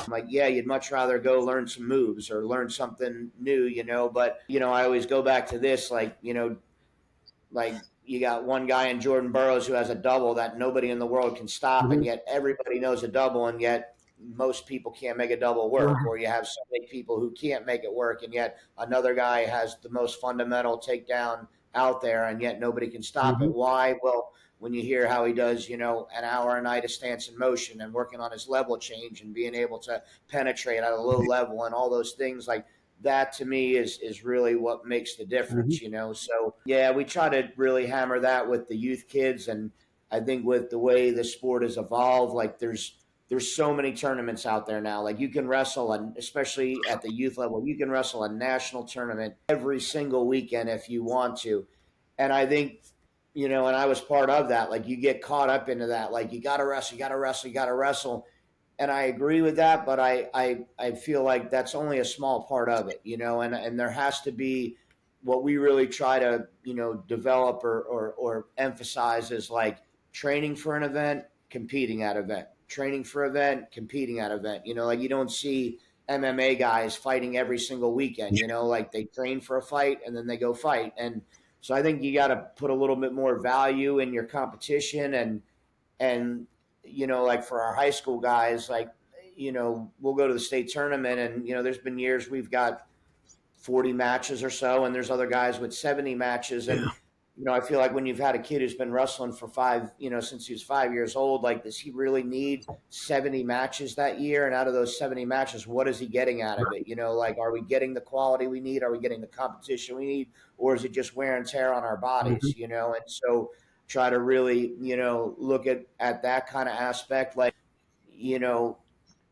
[SPEAKER 1] like, yeah, you'd much rather go learn some moves or learn something new. But I always go back to this, like you got one guy in Jordan Burroughs who has a double that nobody in the world can stop, and
[SPEAKER 3] Hmm.
[SPEAKER 1] yet everybody knows a double, and yet most people can't make a double work.
[SPEAKER 3] Right.
[SPEAKER 1] Or you have so many people who can't make it work, and yet another guy has the most fundamental takedown out there, and yet nobody can stop
[SPEAKER 3] Hmm.
[SPEAKER 1] it. Why? Well, when you hear how he does, an hour a night of stance and motion and working on his level change and being able to penetrate at a low level and all those things, like that to me is really what makes the
[SPEAKER 3] Hmm.
[SPEAKER 1] difference. So yeah, we try to really hammer that with the youth kids. And I think with the way the sport has evolved, like there's so many tournaments out there now. Like you can wrestle, especially at the youth level, you can wrestle a national tournament every single weekend if you want to. And I think, and I was part of that. Like you get caught up into that. Like you got to wrestle, you got to wrestle, you got to wrestle. And I agree with that, but I feel like that's only a small part of it, and there has to be what we really try to, develop or emphasize is like training for an event, competing at event, training for event, competing at event. Like you don't see MMA guys fighting every single weekend, like they train for a fight and then they go fight. And so I think you got to put a little bit more value in your competition and like for our high school guys, like, we'll go to the state tournament and, there's been years we've got 40 matches or so, and there's other guys with 70 matches. And, I feel like when you've had a kid who's been wrestling for since he was 5 years old, like, does he really need 70 matches that year? And out of those 70 matches, what is he getting out of it? Like, are we getting the quality we need? Are we getting the competition we need? Or is it just wear and tear on our bodies, And so try to really, look at that kind of aspect. Like,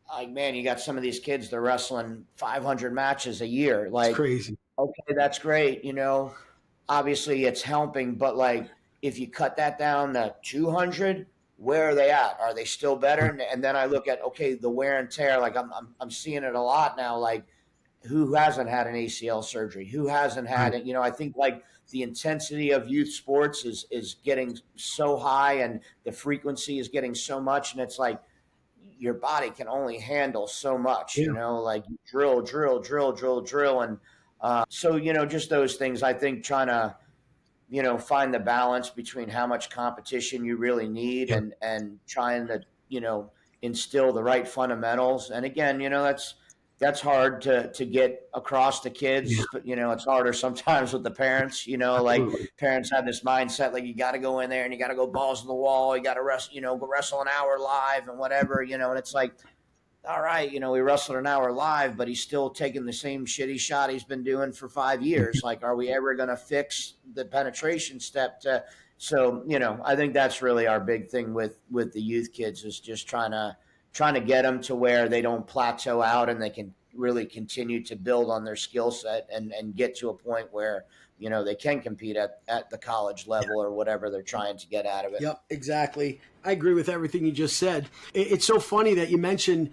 [SPEAKER 1] like, man, you got some of these kids, they're wrestling 500 matches a year. Like,
[SPEAKER 3] it's crazy.
[SPEAKER 1] Okay, that's great. Obviously it's helping, but like, if you cut that down to 200, where are they at? Are they still better? And then I look at, okay, the wear and tear, like I'm seeing it a lot now. Like, who hasn't had an ACL surgery? Who hasn't had it? I think like the intensity of youth sports is getting so high and the frequency is getting so much. And it's like, your body can only handle so much, like drill. And so, just those things, I think trying to, find the balance between how much competition you really need and trying to, instill the right fundamentals. And again, that's hard to get across to kids, but it's harder sometimes with the parents, like parents have this mindset, like you got to go in there and you got to go balls to the wall. You got to wrestle, go wrestle an hour live and whatever, and it's like, all right, we wrestled an hour live, but he's still taking the same shitty shot he's been doing for 5 years. Like, are we ever going to fix the penetration step so, I think that's really our big thing with the youth kids is just trying to get them to where they don't plateau out and they can really continue to build on their skill set and get to a point where, they can compete at the college level or whatever they're trying to get out of it.
[SPEAKER 3] Yep, exactly. I agree with everything you just said. It's so funny that you mentioned,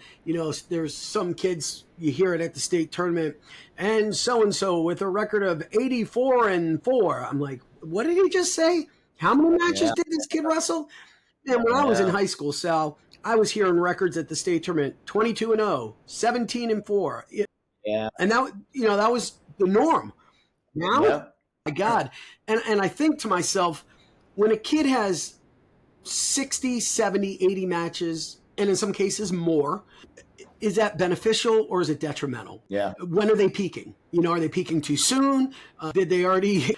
[SPEAKER 3] there's some kids, you hear it at the state tournament, and so with a record of 84-4. I'm like, what did he just say? How many matches did this kid wrestle? And when I was in high school, Sal, I was hearing records at the state tournament, 22-0, 17-4.
[SPEAKER 1] Yeah.
[SPEAKER 3] And that was the norm. Now, my God. And I think to myself, when a kid has 60, 70, 80 matches, and in some cases more, is that beneficial or is it detrimental?
[SPEAKER 1] Yeah.
[SPEAKER 3] When are they peaking? Are they peaking too soon? Did they already...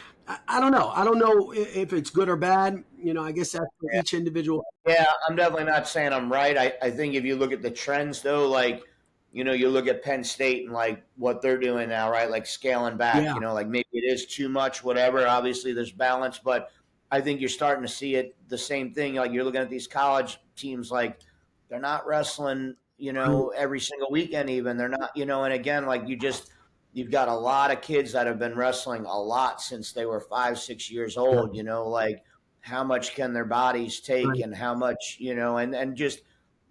[SPEAKER 3] I don't know. I don't know if it's good or bad. I guess that's for each individual.
[SPEAKER 1] Yeah, I'm definitely not saying I'm right. I think if you look at the trends, though, like, you look at Penn State and, like, what they're doing now, right? Like, scaling back, like, maybe it is too much, whatever. Obviously, there's balance. But I think you're starting to see it the same thing. Like, you're looking at these college teams, like, they're not wrestling, every single weekend even. They're not, and again, like, you've got a lot of kids that have been wrestling a lot since they were 5, 6 years old, like how much can their bodies take and how much, and just,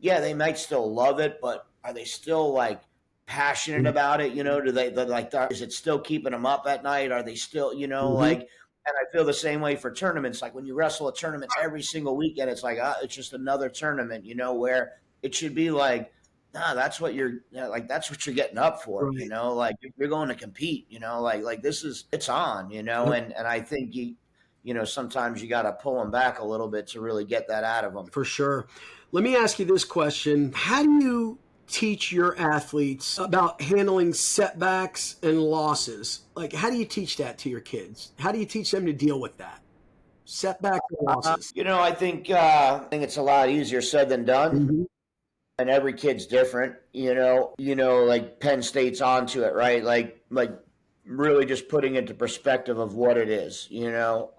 [SPEAKER 1] they might still love it, but are they still like passionate about it? Do they like, is it still keeping them up at night? Are they still, like, and I feel the same way for tournaments. Like when you wrestle a tournament every single weekend, it's like, it's just another tournament, where it should be like, that's what you're that's what you're getting up for,
[SPEAKER 3] Right.
[SPEAKER 1] like you're going to compete, like it's on, and I think sometimes you got to pull them back a little bit to really get that out of them.
[SPEAKER 3] For sure. Let me ask you this question. How do you teach your athletes about handling setbacks and losses? Like, how do you teach that to your kids? How do you teach them to deal with that? Setbacks and losses.
[SPEAKER 1] I think it's a lot easier said than done. And every kid's different, like Penn State's onto it, right? Like really just putting into perspective of what it is, you know.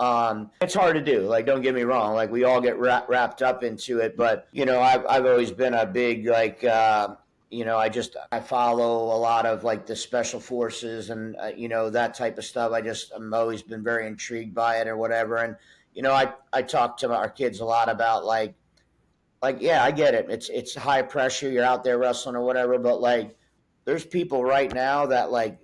[SPEAKER 1] It's hard to do, like, don't get me wrong, like we all get wrapped up into it, but you know, I've always been a big like you know, I follow a lot of like the special forces and you know, that type of stuff. I'm always been very intrigued by it or whatever. And you know, I talk to our kids a lot about like yeah, I get it, it's high pressure, you're out there wrestling or whatever, but like there's people right now that like,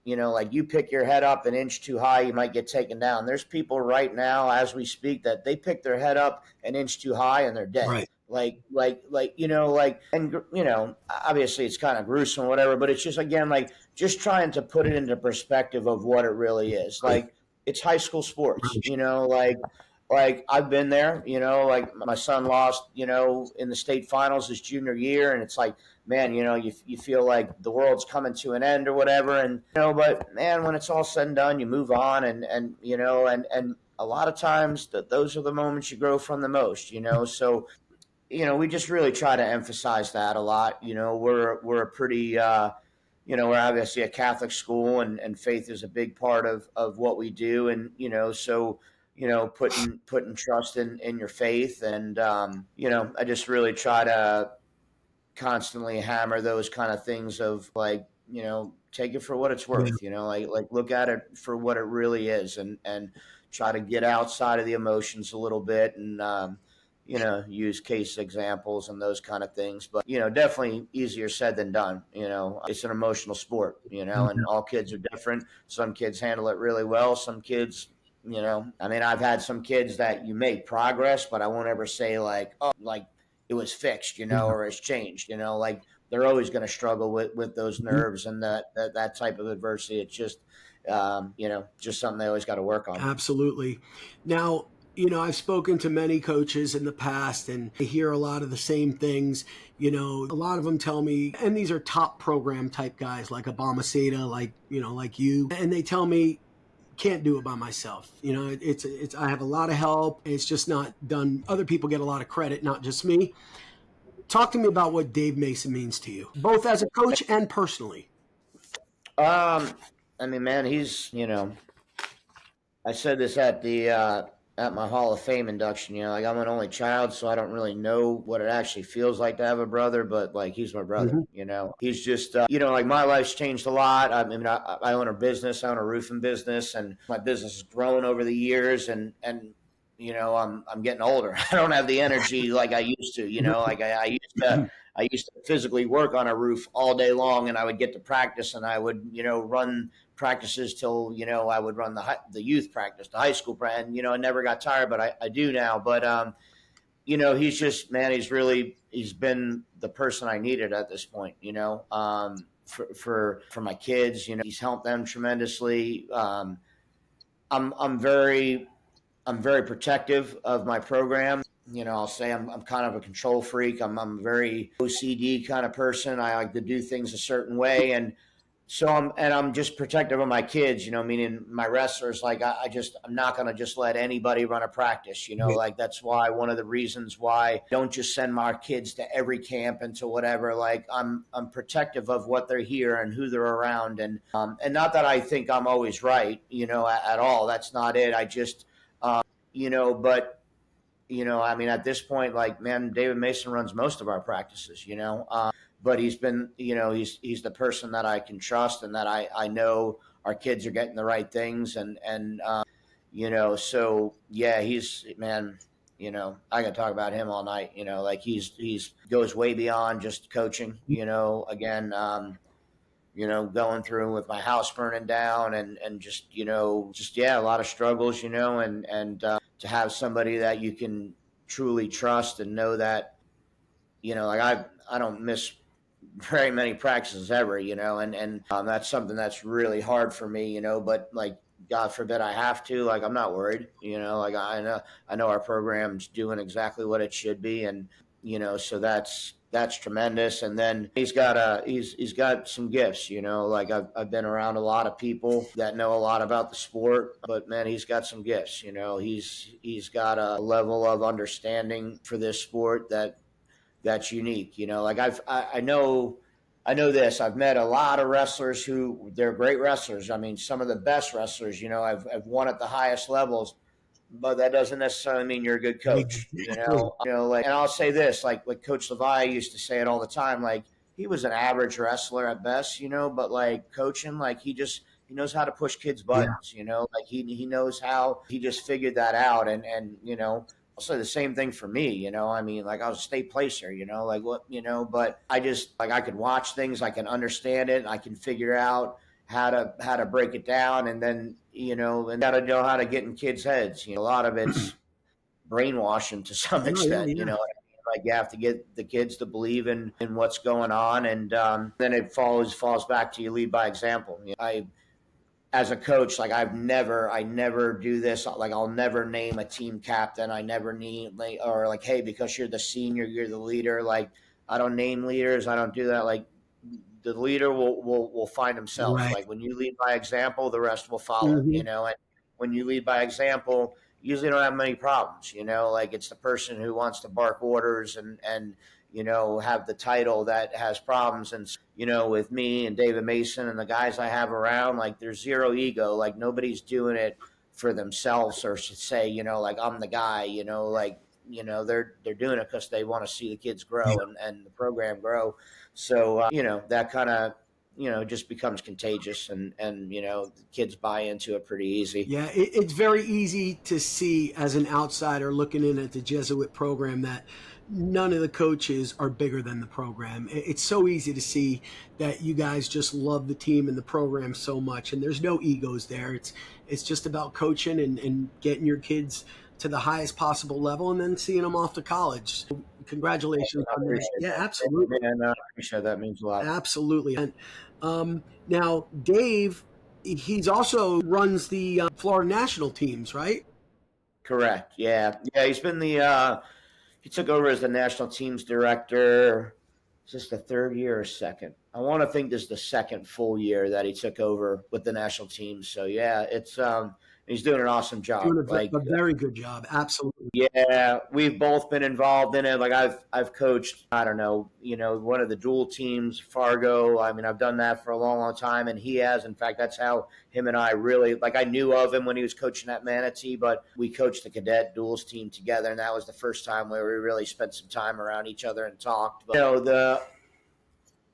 [SPEAKER 1] you know, like you pick your head up an inch too high, you might get taken down. There's people right now as we speak that they pick their head up an inch too high and they're dead.
[SPEAKER 3] Right.
[SPEAKER 1] You know, like, and you know, obviously it's kind of gruesome or whatever, but it's just, again, like just trying to put it into perspective of what it really is.
[SPEAKER 3] Right.
[SPEAKER 1] Like, it's high school sports,
[SPEAKER 3] Right.
[SPEAKER 1] you know, like I've been there, you know, like my son lost, you know, in the state finals his junior year. And it's like, man, you know, you feel like the world's coming to an end or whatever. And, you know, but man, when it's all said and done, you move on and, you know, and a lot of times those are the moments you grow from the most, you know? So, you know, we just really try to emphasize that a lot. You know, we're a pretty, you know, we're obviously a Catholic school, and faith is a big part of what we do. And, you know, so, you know, putting trust in your faith. And, you know, I just really try to constantly hammer those kind of things of like, you know, take it for what it's
[SPEAKER 3] Yeah.
[SPEAKER 1] worth, you know, like look at it for what it really is, and try to get outside of the emotions a little bit. And you know, use case examples and those kind of things. But you know, definitely easier said than done. You know, it's an emotional sport, you know, and all kids are different. Some kids handle it really well, some kids, you know, I mean, I've had some kids that you make progress, but I won't ever say like, oh, like it was fixed, you know,
[SPEAKER 3] Yeah.
[SPEAKER 1] or it's changed, you know, like they're always going to struggle with those
[SPEAKER 3] Mhm.
[SPEAKER 1] nerves and that type of adversity. It's just, you know, just something they always got to work on.
[SPEAKER 3] Absolutely. Now, you know, I've spoken to many coaches in the past and I hear a lot of the same things. You know, a lot of them tell me, and these are top program type guys like Obama Seda, like, you know, like you, and they tell me, can't do it by myself. You know, it's, I have a lot of help. It's just not done. Other people get a lot of credit, not just me. Talk to me about what Dave Mason means to you, both as a coach and personally.
[SPEAKER 1] Um, I mean, man, he's, you know, I said this at my Hall of Fame induction. You know, like I'm an only child, so I don't really know what it actually feels like to have a brother. But like, he's my brother.
[SPEAKER 3] Mhm.
[SPEAKER 1] You know, he's just you know, like my life's changed a lot. I mean, I own a business. I own a roofing business, and my business has grown over the years. And you know, I'm getting older. I don't have the energy like I used to. You know, like I used to. I used to physically work on a roof all day long, and I would get to practice, and I would, you know, run practices till, you know, I would run the youth practice, the high school practice, and you know, I never got tired, but I do now. But you know, he's just, man, he's been the person I needed at this point. You know, for my kids, you know, he's helped them tremendously. I'm I'm very protective of my program. You know, I'll say I'm kind of a control freak. I'm a very OCD kind of person. I like to do things a certain way, and so I'm just protective of my kids, you know, meaning my wrestlers. Like I'm not gonna just let anybody run a practice, you know.
[SPEAKER 3] Right.
[SPEAKER 1] Like that's why one of the reasons why I don't just send my kids to every camp and to whatever. Like I'm protective of what they're here and who they're around, and not that I think I'm always right, you know, at all. That's not it. I just you know, but you know, I mean, at this point, like, man, David Mason runs most of our practices, you know, but he's been, you know, he's the person that I can trust, and that I know our kids are getting the right things, and you know, so yeah, he's, man, you know, I can talk about him all night, you know, like he's goes way beyond just coaching, you know, again, you know, going through with my house burning down, and just, you know, just, yeah, a lot of struggles, you know, and to have somebody that you can truly trust and know that, you know, like I don't miss very many practices ever, you know, and that's something that's really hard for me, you know, but like, God forbid I have to, like, I'm not worried, you know, like I know our program's doing exactly what it should be. And, you know, so that's tremendous. And then he's got some gifts, you know, like I've been around a lot of people that know a lot about the sport, but man, he's got some gifts, you know, he's got a level of understanding for this sport that's unique, you know, like I know, I know this. I've met a lot of wrestlers who they're great wrestlers. I mean, some of the best wrestlers, I've won at the highest levels, but that doesn't necessarily mean you're a good coach,
[SPEAKER 3] Exactly.
[SPEAKER 1] like, and I'll say this, like Coach Levi used to say it all the time, like he was an average wrestler at best, but like coaching, like he knows how to push kids'
[SPEAKER 3] Yeah.
[SPEAKER 1] buttons, like he knows how he just figured that out, and also the same thing for me, I mean, like I was a state placer, like what, but I just like I can watch things, I can understand it, I can figure out how to break it down, and then and got to know how to get in kids' heads. A lot of it's brainwashing to some
[SPEAKER 3] Oh, yeah,
[SPEAKER 1] extent.
[SPEAKER 3] yeah.
[SPEAKER 1] Like you have to get the kids to believe in what's going on, and then it falls back to you lead by example. I as a coach, like I never do this. Like I'll never name a team captain. I never need or like, hey, because you're the senior, you're the leader. Like I don't name leaders. I don't do that. Like the leader will find himself.
[SPEAKER 3] Right.
[SPEAKER 1] Like when you lead by example, the rest will follow.
[SPEAKER 3] Hmm.
[SPEAKER 1] And when you lead by example, you usually don't have many problems. Like it's the person who wants to bark orders and have the title that has problems. And with me and David Mason and the guys I have around, like there's zero ego. Like nobody's doing it for themselves or to say, like I'm the guy. Like they're doing it because they want to see the kids
[SPEAKER 3] Yeah.
[SPEAKER 1] grow and the program grow. So that kind of just becomes contagious, and the kids buy into it pretty easy.
[SPEAKER 3] Yeah, it's very easy to see as an outsider looking in at the Jesuit program that none of the coaches are bigger than the program. It's so easy to see that you guys just love the team and the program so much, and there's no egos there. It's just about coaching and getting your kids to the highest possible level and then seeing them off to college. So congratulations
[SPEAKER 1] I
[SPEAKER 3] on that.
[SPEAKER 1] appreciate
[SPEAKER 3] Yeah,
[SPEAKER 1] that.
[SPEAKER 3] absolutely.
[SPEAKER 1] And I appreciate that. Means a lot.
[SPEAKER 3] Absolutely. And now, Dave, he's also runs the Florida national teams, right?
[SPEAKER 1] Correct. Yeah. Yeah. He's been he took over as the national teams director. Is this the third year or second? I want to think this is the second full year that he took over with the national teams. So yeah, it's he's doing an awesome job.
[SPEAKER 3] Doing
[SPEAKER 1] Like
[SPEAKER 3] a very good job. Absolutely.
[SPEAKER 1] yeah, we've both been involved in it. Like I've coached, I don't know, one of the dual teams, Fargo. I mean, I've done that for a long, long time, and he has. In fact, that's how him and I really like. I knew of him when he was coaching at Manatee, but we coached the cadet duals team together, and that was the first time where we really spent some time around each other and talked. But, the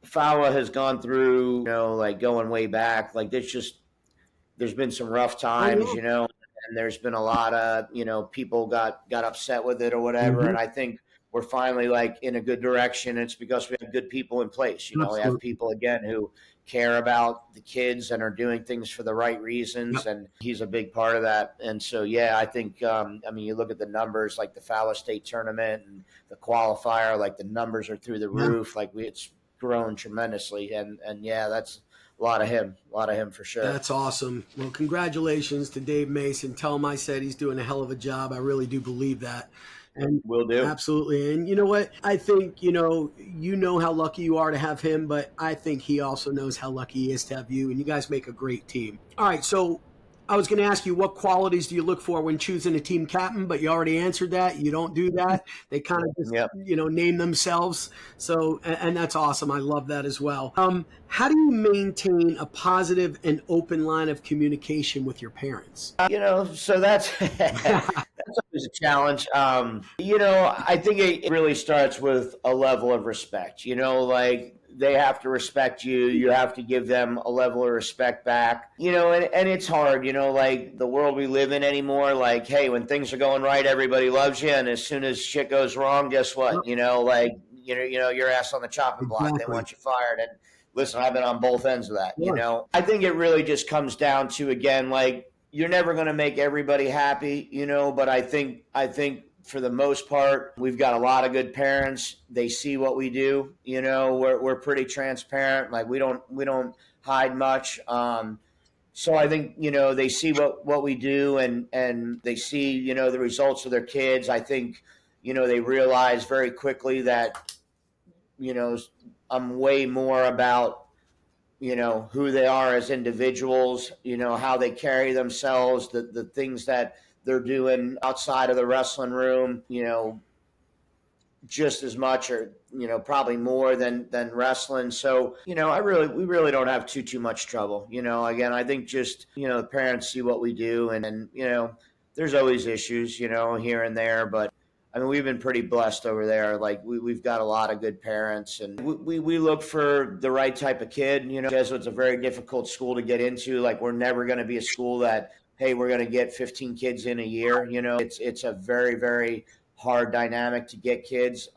[SPEAKER 1] FAWA has gone through, like going way back. Like there's been some rough
[SPEAKER 3] Oh,
[SPEAKER 1] times,
[SPEAKER 3] yeah.
[SPEAKER 1] and there's been a lot of, people got upset with it or whatever.
[SPEAKER 3] Hmm.
[SPEAKER 1] And I think we're finally like in a good direction. It's because we have good people in place. We have
[SPEAKER 3] Absolutely.
[SPEAKER 1] people again who care about the kids and are doing things for the right reasons.
[SPEAKER 3] Yep.
[SPEAKER 1] And he's a big part of that. And so, yeah, I think, I mean, you look at the numbers, like the FAWA state tournament and the qualifier, like the numbers are through the
[SPEAKER 3] Yeah.
[SPEAKER 1] roof. Like it's grown tremendously. And yeah, that's a lot of him for sure.
[SPEAKER 3] That's awesome. Well, congratulations to Dave Mason. Tell him I said he's doing a hell of a job. I really do believe that. And
[SPEAKER 1] Will do.
[SPEAKER 3] absolutely. And you know what? I think, you know how lucky you are to have him, but I think he also knows how lucky he is to have you. And you guys make a great team. All right. So I was going to ask you, what qualities do you look for when choosing a team captain? But you already answered that. You don't do that. They kind of just,
[SPEAKER 1] Yep.
[SPEAKER 3] name themselves. So, and that's awesome. I love that as well. How do you maintain a positive and open line of communication with your parents?
[SPEAKER 1] So that's that's always a challenge. I think it really starts with a level of respect. Like they have to respect you. You have to give them a level of respect back. And it's hard. Like the world we live in anymore. Like, hey, when things are going right, everybody loves you, and as soon as shit goes wrong, guess what? Like your ass on the chopping block. They
[SPEAKER 3] Exactly.
[SPEAKER 1] want you fired. And listen, I've been on both ends of that.
[SPEAKER 3] Yeah.
[SPEAKER 1] I think it really just comes down to, again, like you're never going to make everybody happy, but I think for the most part, we've got a lot of good parents. They see what we do. We're pretty transparent. Like we don't hide much. So I think they see what we do, and they see the results of their kids. I think they realize very quickly that I'm way more about who they are as individuals, how they carry themselves, the things that they're doing outside of the wrestling room, just as much or probably more than wrestling. So we really don't have too much trouble. Again, I think just the parents see what we do, and there's always issues here and there, but I mean, we've been pretty blessed over there. Like we've got a lot of good parents, and we look for the right type of kid. Jesuit's a very difficult school to get into. Like we're never going to be a school that, hey, we're going to get 15 kids in a year. It's a very, very hard dynamic to get kids.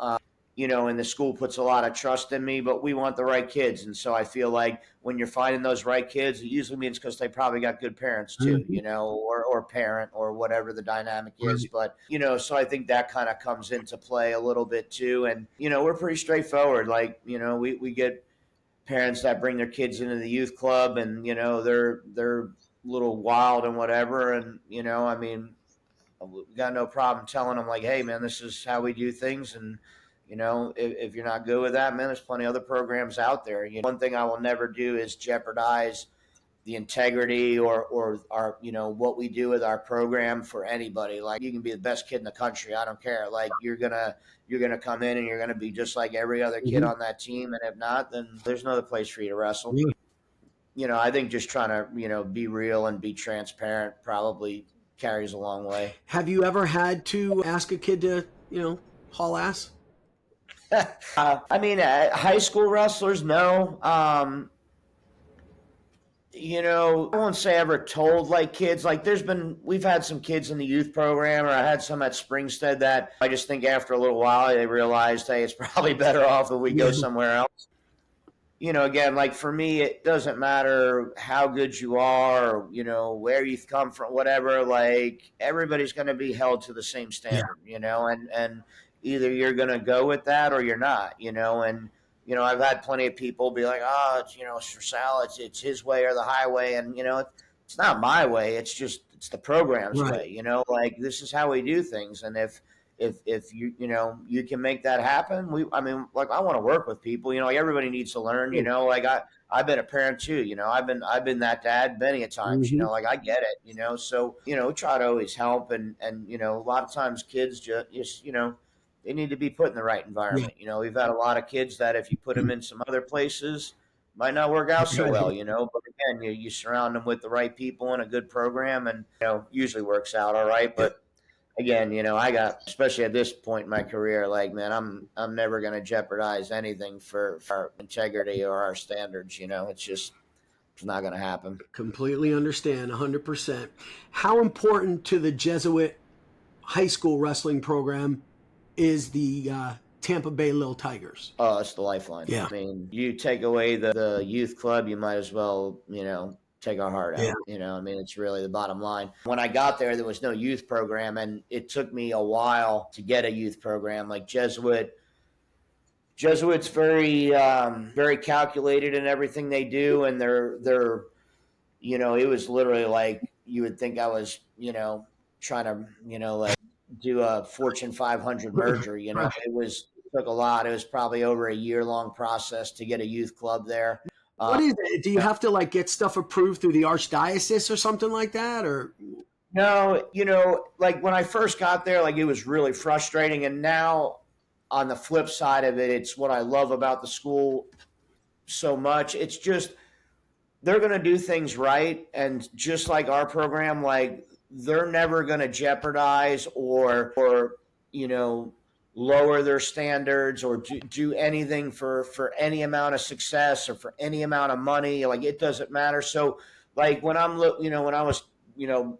[SPEAKER 1] And the school puts a lot of trust in me, but we want the right kids. And so I feel like when you're finding those right kids, it usually means because they probably got good parents too, or parent or whatever the dynamic is. But, so I think that kind of comes into play a little bit too. And, we're pretty straightforward. Like, we get parents that bring their kids into the youth club and, they're a little wild and whatever. And, I mean, we got no problem telling them like, hey man, this is how we do things. And, if you're not good with that, man, there's plenty of other programs out there. One thing I will never do is jeopardize the integrity or our, what we do with our program for anybody. Like you can be the best kid in the country. I don't care. Like you're going to come in and you're going to be just like every other kid on that team. And if not, then there's no other place for you to wrestle. I think just trying to, be real and be transparent probably carries a long way.
[SPEAKER 3] Have you ever had to ask a kid to, haul ass?
[SPEAKER 1] I mean, high school wrestlers, no. I won't say ever told like kids. Like we've had some kids in the youth program, or I had some at Springstead that I just think after a little while they realized, hey, it's probably better off if we go somewhere else. Again, like for me, it doesn't matter how good you are, or, where you've come from, whatever. Like everybody's going to be held to the same standard, and either you're going to go with that or you're not, and, I've had plenty of people be like, oh, it's for Sal, it's his way or the highway. And, it's not my way. It's the program's way, like this is how we do things. And if you, you can make that happen, I want to work with people, like everybody needs to learn, like I've been a parent too, I've been that dad many a times, like I get it, so, try to always help. And, a lot of times kids just they need to be put in the right environment. We've had a lot of kids that if you put them in some other places, might not work out so well, but again, you surround them with the right people and a good program and, usually works out all right. But again, I got, especially at this point in my career, like, man, I'm never going to jeopardize anything for our integrity or our standards. It's not going to happen.
[SPEAKER 3] Completely understand, 100%. How important to the Jesuit high school wrestling program is the Tampa Bay Little Tigers?
[SPEAKER 1] Oh, it's the lifeline.
[SPEAKER 3] Yeah.
[SPEAKER 1] I mean, you take away the youth club, you might as well, take our heart out.
[SPEAKER 3] Yeah.
[SPEAKER 1] It's really the bottom line. When I got there was no youth program, and it took me a while to get a youth program. Like Jesuit's very, very calculated in everything they do. And they're, it was literally like, you would think I was, trying to, like do a Fortune 500 merger,
[SPEAKER 3] Right.
[SPEAKER 1] it took a lot. It was probably over a year-long process to get a youth club there.
[SPEAKER 3] What is it? Do you have to like get stuff approved through the archdiocese or something like that, or?
[SPEAKER 1] No, like when I first got there, like it was really frustrating. And now on the flip side of it, it's what I love about the school so much. It's just, they're going to do things right. And just like our program, like they're never going to jeopardize or, lower their standards or do anything for any amount of success or for any amount of money. Like it doesn't matter. So like when when I was,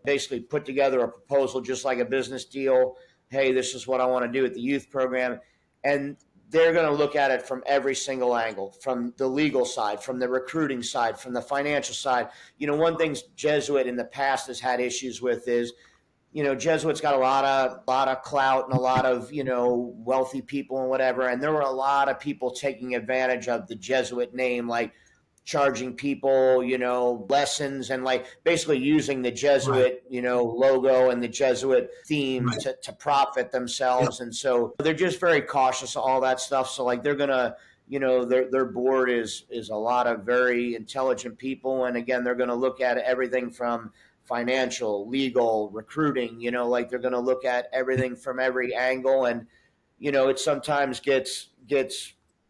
[SPEAKER 1] basically put together a proposal, just like a business deal, hey, this is what I want to do with the youth program. And they're going to look at it from every single angle, from the legal side, from the recruiting side, from the financial side. One thing Jesuit in the past has had issues with is, Jesuit's got a lot of clout and a lot of, wealthy people and whatever. And there were a lot of people taking advantage of the Jesuit name, like charging people, lessons and like basically using the Jesuit, logo and the Jesuit theme to profit themselves. Yep. And so they're just very cautious of all that stuff. So like they're going to, their board is a lot of very intelligent people. And again, they're going to look at everything from financial, legal, recruiting, like they're going to look at everything from every angle. And, it sometimes gets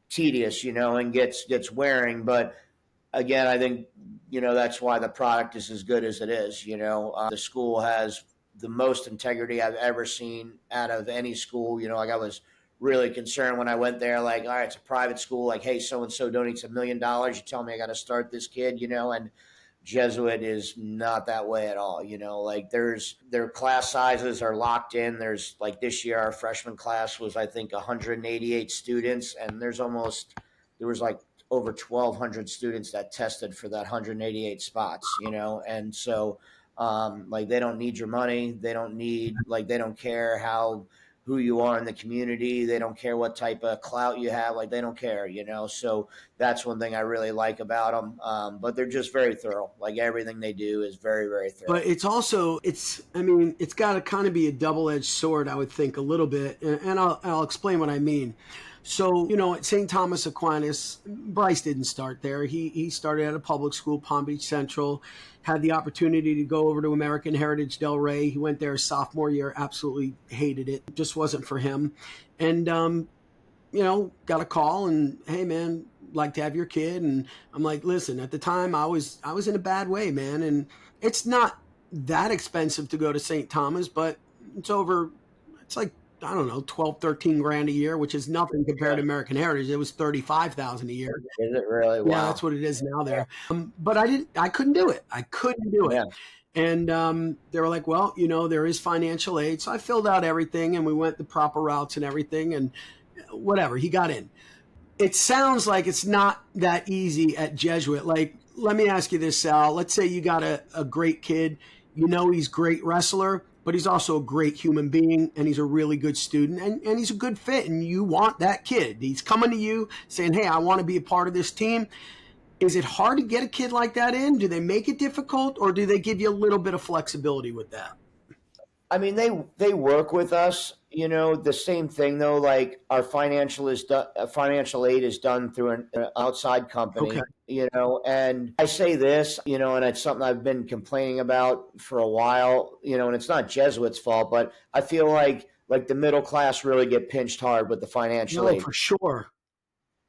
[SPEAKER 1] tedious, and gets wearing. But again, I think, that's why the product is as good as it is. The school has the most integrity I've ever seen out of any school. Like I was really concerned when I went there, like, all right, it's a private school. Like, hey, so-and-so donates $1 million. You tell me I got to start this kid, and Jesuit is not that way at all. Like their class sizes are locked in. There's like this year, our freshman class was, I think, 188 students, and there was like over 1,200 students that tested for that 188 spots, and so like they don't need your money. They don't care who you are in the community. They don't care what type of clout you have. Like they don't care, so that's one thing I really like about them. But they're just very thorough. Like everything they do is very, very thorough.
[SPEAKER 3] But it's also, it's got to kind of be a double-edged sword, I would think, a little bit. And I'll explain what I mean. So, at St. Thomas Aquinas, Bryce didn't start there. He started at a public school, Palm Beach Central, had the opportunity to go over to American Heritage Del Rey. He went there his sophomore year, absolutely hated it. Just wasn't for him. And, got a call and, hey, man, like to have your kid. And I'm like, listen, at the time I was in a bad way, man. And it's not that expensive to go to St. Thomas, but it's like, I don't know, 12, 13 grand a year, which is nothing compared to American Heritage. It was 35,000 a year.
[SPEAKER 1] Is it really? Wow.
[SPEAKER 3] Yeah, that's what it is now there. But I couldn't do it. I couldn't do it.
[SPEAKER 1] Yeah.
[SPEAKER 3] And they were like, well, there is financial aid. So I filled out everything and we went the proper routes and everything and whatever, he got in. It sounds like it's not that easy at Jesuit. Like, let me ask you this, Sal. Let's say you got a great kid. He's a great wrestler, but he's also a great human being, and he's a really good student, and he's a good fit, and you want that kid. He's coming to you saying, hey, I want to be a part of this team. Is it hard to get a kid like that in? Do they make it difficult, or do they give you a little bit of flexibility with that?
[SPEAKER 1] I mean, they work with us, the same thing though, like our financial aid is done through an outside company,
[SPEAKER 3] Okay.
[SPEAKER 1] And I say this, and it's something I've been complaining about for a while, and it's not Jesuit's fault, but I feel like the middle class really get pinched hard with the financial aid.
[SPEAKER 3] For sure.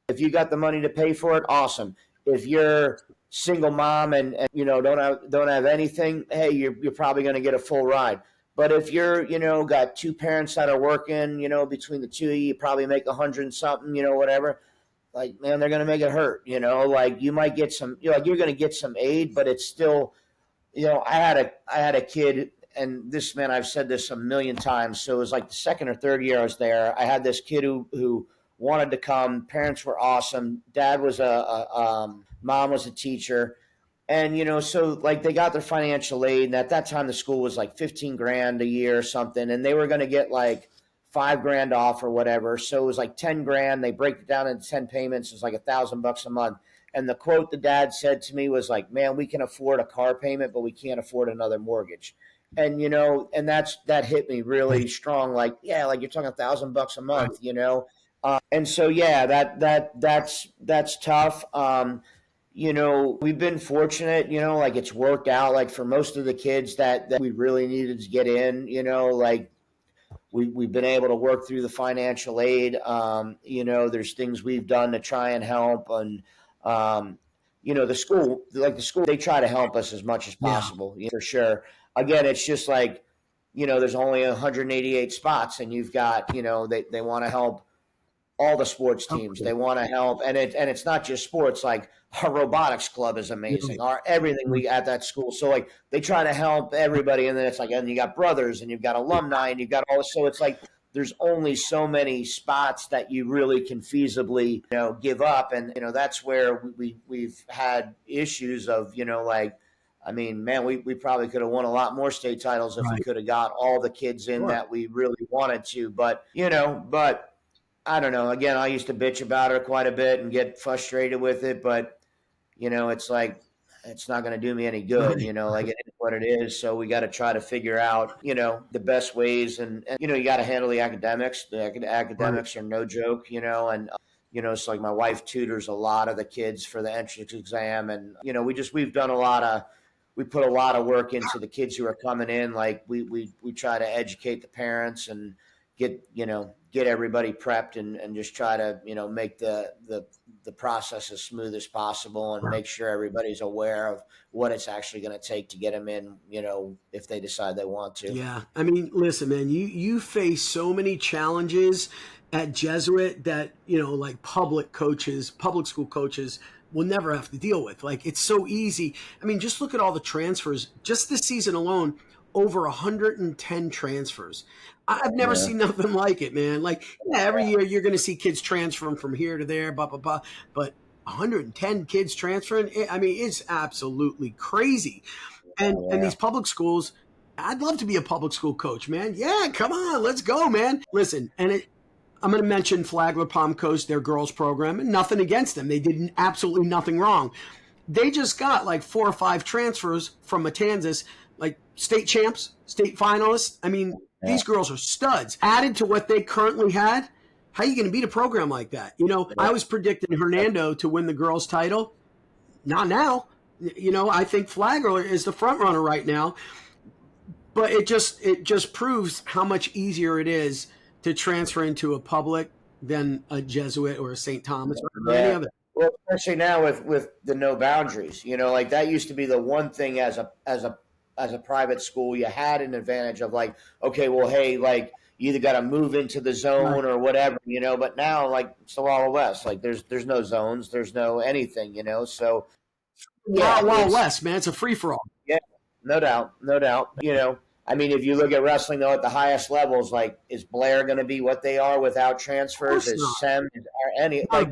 [SPEAKER 1] If you got the money to pay for it, awesome. If you're single mom and don't have anything, hey, you're probably going to get a full ride. But if you're, got two parents that are working, between the two of you, you probably make 100 and something, whatever. Like, man, they're going to make it hurt, like you might get some, you're going to get some aid, but it's still, I had a kid, and this, man, I've said this a million times. So it was like the second or third year I was there. I had this kid who wanted to come. Parents were awesome. Dad was mom was a teacher. And, so like they got their financial aid, and at that time the school was like 15 grand a year or something. And they were going to get like 5 grand off or whatever. So it was like 10 grand. They break it down into 10 payments. It's like $1,000 a month. And the quote the dad said to me was like, man, we can afford a car payment, but we can't afford another mortgage. And, and that hit me really strong. Like, yeah, like you're talking $1,000 a month, and so, yeah, that's tough. We've been fortunate, like it's worked out, like for most of the kids that we really needed to get in, like we've been able to work through the financial aid. There's things we've done to try and help. And, the school, they try to help us as much as possible, for sure. Again, it's just like, there's only 188 spots and you've got, they want to help all the sports teams. They want to help. And it's not just sports. Like our robotics club is amazing. Our everything we at that school. So like they try to help everybody. And then it's like, and you got brothers and you've got alumni and you've got all this. So it's like, there's only so many spots that you really can feasibly, give up. And, that's where we've had issues of, like, I mean, man, we probably could have won a lot more state titles if we could have got all the kids in that we really wanted to. But, but I don't know. Again, I used to bitch about it quite a bit and get frustrated with it, but it's like, it's not going to do me any good, like it is what it is. So we got to try to figure out, the best ways and you got to handle the academics. The academics are no joke, and, it's like my wife tutors a lot of the kids for the entrance exam. And, we put a lot of work into the kids who are coming in. Like we try to educate the parents and get get everybody prepped and just try to, make the process as smooth as possible and make sure everybody's aware of what it's actually going to take to get them in, if they decide they want to.
[SPEAKER 3] Yeah. I mean, listen, man, you face so many challenges at Jesuit that, like public school coaches will never have to deal with. Like, it's so easy. I mean, just look at all the transfers. Just this season alone, over 110 transfers. I've never seen nothing like it, man. Like, yeah, every year you're going to see kids transferring from here to there, blah, blah, blah. But 110 kids transferring, I mean, it's absolutely crazy. And these public schools, I'd love to be a public school coach, man. Yeah, come on, let's go, man. Listen, I'm going to mention Flagler Palm Coast, their girls program, and nothing against them. They did absolutely nothing wrong. They just got like 4 or 5 transfers from Matanzas, like state champs, state finalists. I mean, these girls are studs. Added to what they currently had, how are you going to beat a program like that? I was predicting Hernando to win the girls' title. Not now. I think Flagler is the front runner right now. But it just proves how much easier it is to transfer into a public than a Jesuit or a St. Thomas or any other.
[SPEAKER 1] Well, especially now with the no boundaries, like that used to be the one thing as a private school you had an advantage of, like, okay, well, hey, like you either got to move into the zone or whatever, but now, like, it's the Wild West, like there's no zones, there's no anything, so
[SPEAKER 3] Wild West, man, it's a free for all.
[SPEAKER 1] Yeah, no doubt. I mean, if you look at wrestling, though, at the highest levels, like, is Blair going to be what they are without transfers? Is Sem,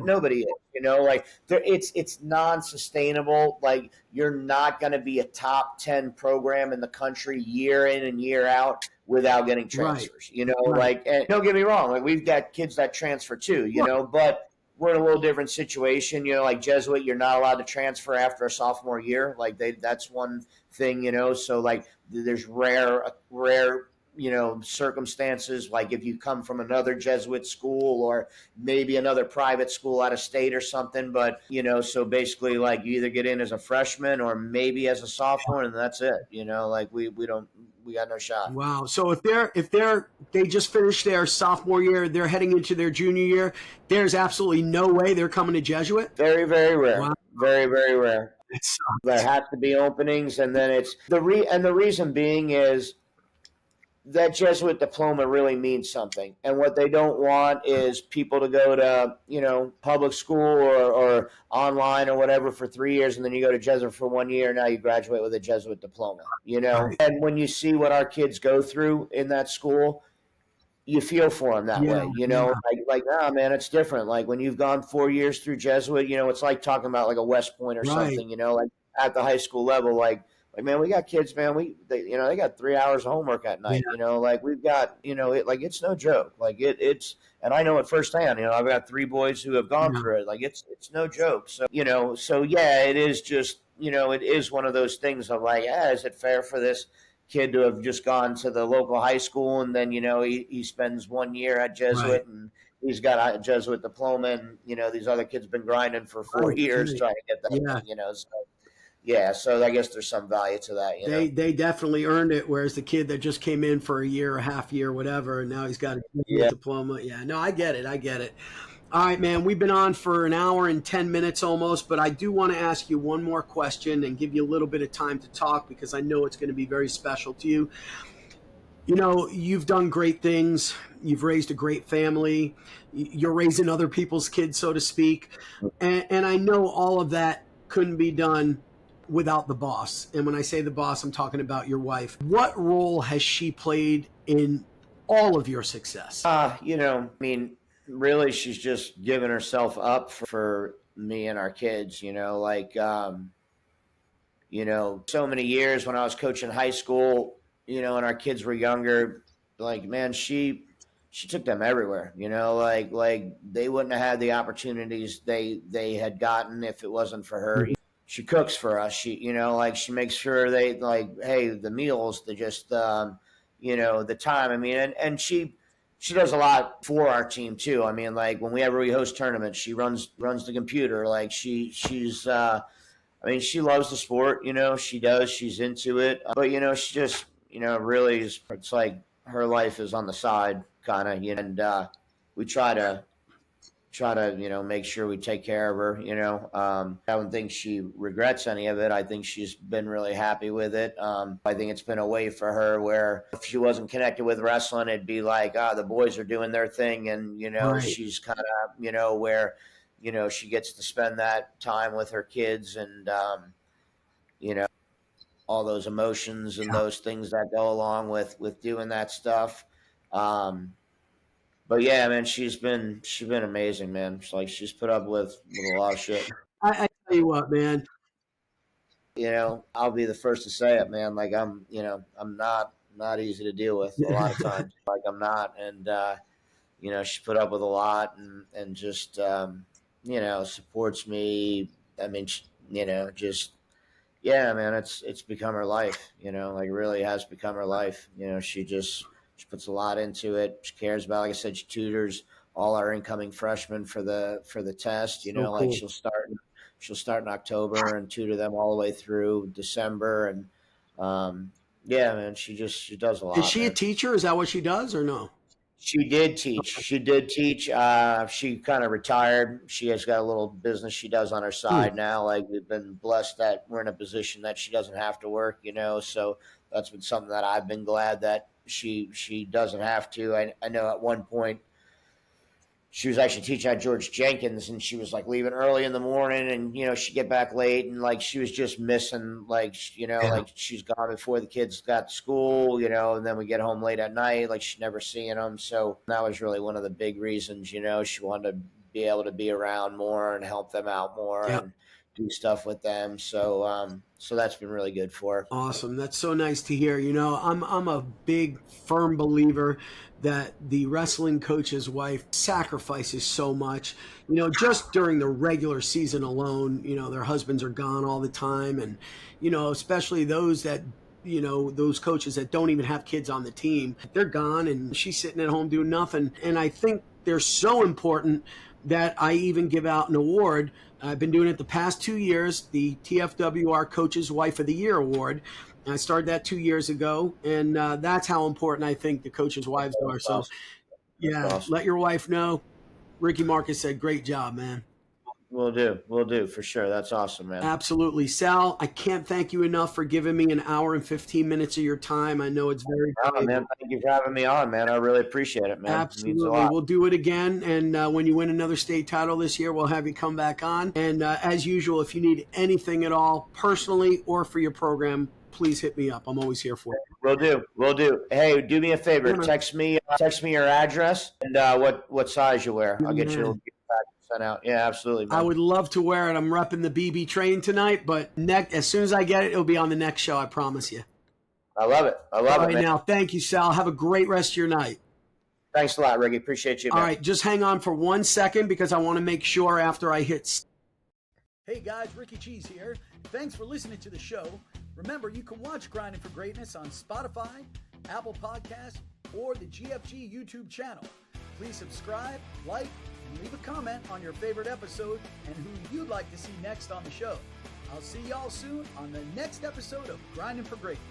[SPEAKER 1] nobody is, like, it's non-sustainable. Like, you're not going to be a top 10 program in the country year in and year out without getting transfers, like, and don't get me wrong, like, we've got kids that transfer too, but we're in a little different situation, like Jesuit, you're not allowed to transfer after a sophomore year. Like that's one thing, so like there's rare, circumstances. Like if you come from another Jesuit school or maybe another private school out of state or something, but, so basically like you either get in as a freshman or maybe as a sophomore and that's it, like we got no shot.
[SPEAKER 3] Wow. So if they just finished their sophomore year, they're heading into their junior year, there's absolutely no way they're coming to Jesuit?
[SPEAKER 1] Very, very rare.
[SPEAKER 3] Wow.
[SPEAKER 1] Very, very rare. There has to be openings, and then it's the reason being is that Jesuit diploma really means something. And what they don't want is people to go to, public school or online or whatever for 3 years, and then you go to Jesuit for 1 year, and now you graduate with a Jesuit diploma,
[SPEAKER 3] Right.
[SPEAKER 1] And when you see what our kids go through in that school, you feel for them that way, like, oh man, it's different. Like when you've gone 4 years through Jesuit, it's like talking about like a West Point or something, like at the high school level, like, man, we got kids, man. They got 3 hours of homework at night. Like we've got, it's no joke. Like it's, and I know it firsthand. I've got 3 boys who have gone through it. Like it's no joke. So so yeah, it is just, it is one of those things of like, is it fair for this kid to have just gone to the local high school and then he spends 1 year at Jesuit and he's got a Jesuit diploma and these other kids been grinding for 4 years trying to get that thing, so. Yeah, so I guess there's some value to that.
[SPEAKER 3] They definitely earned it, whereas the kid that just came in for a year, a half year, whatever, and now he's got a diploma. Yeah, no, I get it. All right, man, we've been on for an hour and 10 minutes almost, but I do want to ask you one more question and give you a little bit of time to talk because I know it's going to be very special to you. You've done great things. You've raised a great family. You're raising other people's kids, so to speak. And I know all of that couldn't be done without the boss. And when I say the boss, I'm talking about your wife. What role has she played in all of your success?
[SPEAKER 1] Really, she's just given herself up for me and our kids, so many years when I was coaching high school, and our kids were younger, like, man, she took them everywhere, like they wouldn't have had the opportunities they had gotten if it wasn't for her. She cooks for us. She, she makes sure they hey, the meals, the time. I mean, and she does a lot for our team too. I mean, like whenever we host tournaments, she runs the computer. Like she's, she loves the sport, she does, she's into it. But, she just, really is, it's like her life is on the side kind of, and, we try to, you know, make sure we take care of her, you know. I don't think she regrets any of it. I think she's been really happy with it. I think it's been a way for her where if she wasn't connected with wrestling, it'd be like, the boys are doing their thing. And, you know,
[SPEAKER 3] Right.
[SPEAKER 1] she's kind of, you know, where, you know, she gets to spend that time with her kids and, you know, all those emotions and those things that go along with doing that stuff. But yeah, man, she's been amazing, man. It's like she's put up with a lot of shit.
[SPEAKER 3] I tell you what, man.
[SPEAKER 1] You know, I'll be the first to say it, man. Like you know, I'm not easy to deal with a lot of times. Like I'm not, and you know, she put up with a lot and just you know, supports me. I mean, you know, just yeah, man, it's become her life. You know, like really has become her life. You know, she puts a lot into it. She cares about. Like I said, she tutors all our incoming freshmen for the test. You
[SPEAKER 3] So
[SPEAKER 1] know, like
[SPEAKER 3] cool.
[SPEAKER 1] she'll start in October and tutor them all the way through December. And yeah, man, she does a
[SPEAKER 3] Is
[SPEAKER 1] lot,
[SPEAKER 3] she a
[SPEAKER 1] man.
[SPEAKER 3] teacher? Is that what she does or no?
[SPEAKER 1] She did teach. She did teach. She kind of retired. She has got a little business she does on her
[SPEAKER 3] Hmm.
[SPEAKER 1] side now. Like we've been blessed that we're in a position that she doesn't have to work, you know. So that's been something that I've been glad that she doesn't have to. I know at one point she was actually teaching at George Jenkins, and she was like leaving early in the morning, and you know she'd get back late, and like she was just missing, like you know,
[SPEAKER 3] Yeah.
[SPEAKER 1] like she's gone before the kids got to school, you know, and then we get home late at night, like she's never seeing them. So that was really one of the big reasons, you know, she wanted to be able to be around more and help them out more
[SPEAKER 3] Yeah.
[SPEAKER 1] and do stuff with them. So so that's been really good for her.
[SPEAKER 3] Awesome. That's so nice to hear. You know, I'm a big firm believer that the wrestling coach's wife sacrifices so much. You know, just during the regular season alone, you know, their husbands are gone all the time and you know, especially those that you know, those coaches that don't even have kids on the team, they're gone and she's sitting at home doing nothing. And I think they're so important that I even give out an award. I've been doing it the past 2 years, the TFWR Coach's Wife of the Year Award. I started that 2 years ago, and that's how important I think the coaches' wives are.
[SPEAKER 1] That's
[SPEAKER 3] So,
[SPEAKER 1] awesome. That's
[SPEAKER 3] yeah,
[SPEAKER 1] awesome.
[SPEAKER 3] let your wife know. Ricky Marcus said, great job, man.
[SPEAKER 1] We'll do for sure. That's awesome, man.
[SPEAKER 3] Absolutely. Sal, I can't thank you enough for giving me an hour and 15 minutes of your time. I know it's very
[SPEAKER 1] Oh, man,
[SPEAKER 3] valuable.
[SPEAKER 1] thank you for having me on, man. I really appreciate it, man. It means a
[SPEAKER 3] Absolutely.
[SPEAKER 1] lot.
[SPEAKER 3] We'll do it again. And when you win another state title this year, we'll have you come back on. And as usual, if you need anything at all, personally or for your program, please hit me up. I'm always here for you.
[SPEAKER 1] Will do. Will do. Hey, do me a favor.
[SPEAKER 3] Yeah, man.
[SPEAKER 1] Text me your address and what size you wear. I'll get you a
[SPEAKER 3] Man.
[SPEAKER 1] little gift pack sent out. Yeah, absolutely,
[SPEAKER 3] I
[SPEAKER 1] man.
[SPEAKER 3] would love to wear it. I'm repping the BB train tonight, but as soon as I get it, it'll be on the next show. I promise you.
[SPEAKER 1] I love it. I
[SPEAKER 3] All
[SPEAKER 1] love it,
[SPEAKER 3] right,
[SPEAKER 1] man.
[SPEAKER 3] now, thank you, Sal. Have a great rest of your night.
[SPEAKER 1] Thanks a lot, Ricky. Appreciate you,
[SPEAKER 3] All
[SPEAKER 1] man.
[SPEAKER 3] right, just hang on for 1 second because I want to make sure after I hit.
[SPEAKER 2] Hey guys, Ricky Cheese here. Thanks for listening to the show. Remember, you can watch Grinding for Greatness on Spotify, Apple Podcasts, or the GFG YouTube channel. Please subscribe, like, and leave a comment on your favorite episode and who you'd like to see next on the show. I'll see y'all soon on the next episode of Grinding for Greatness.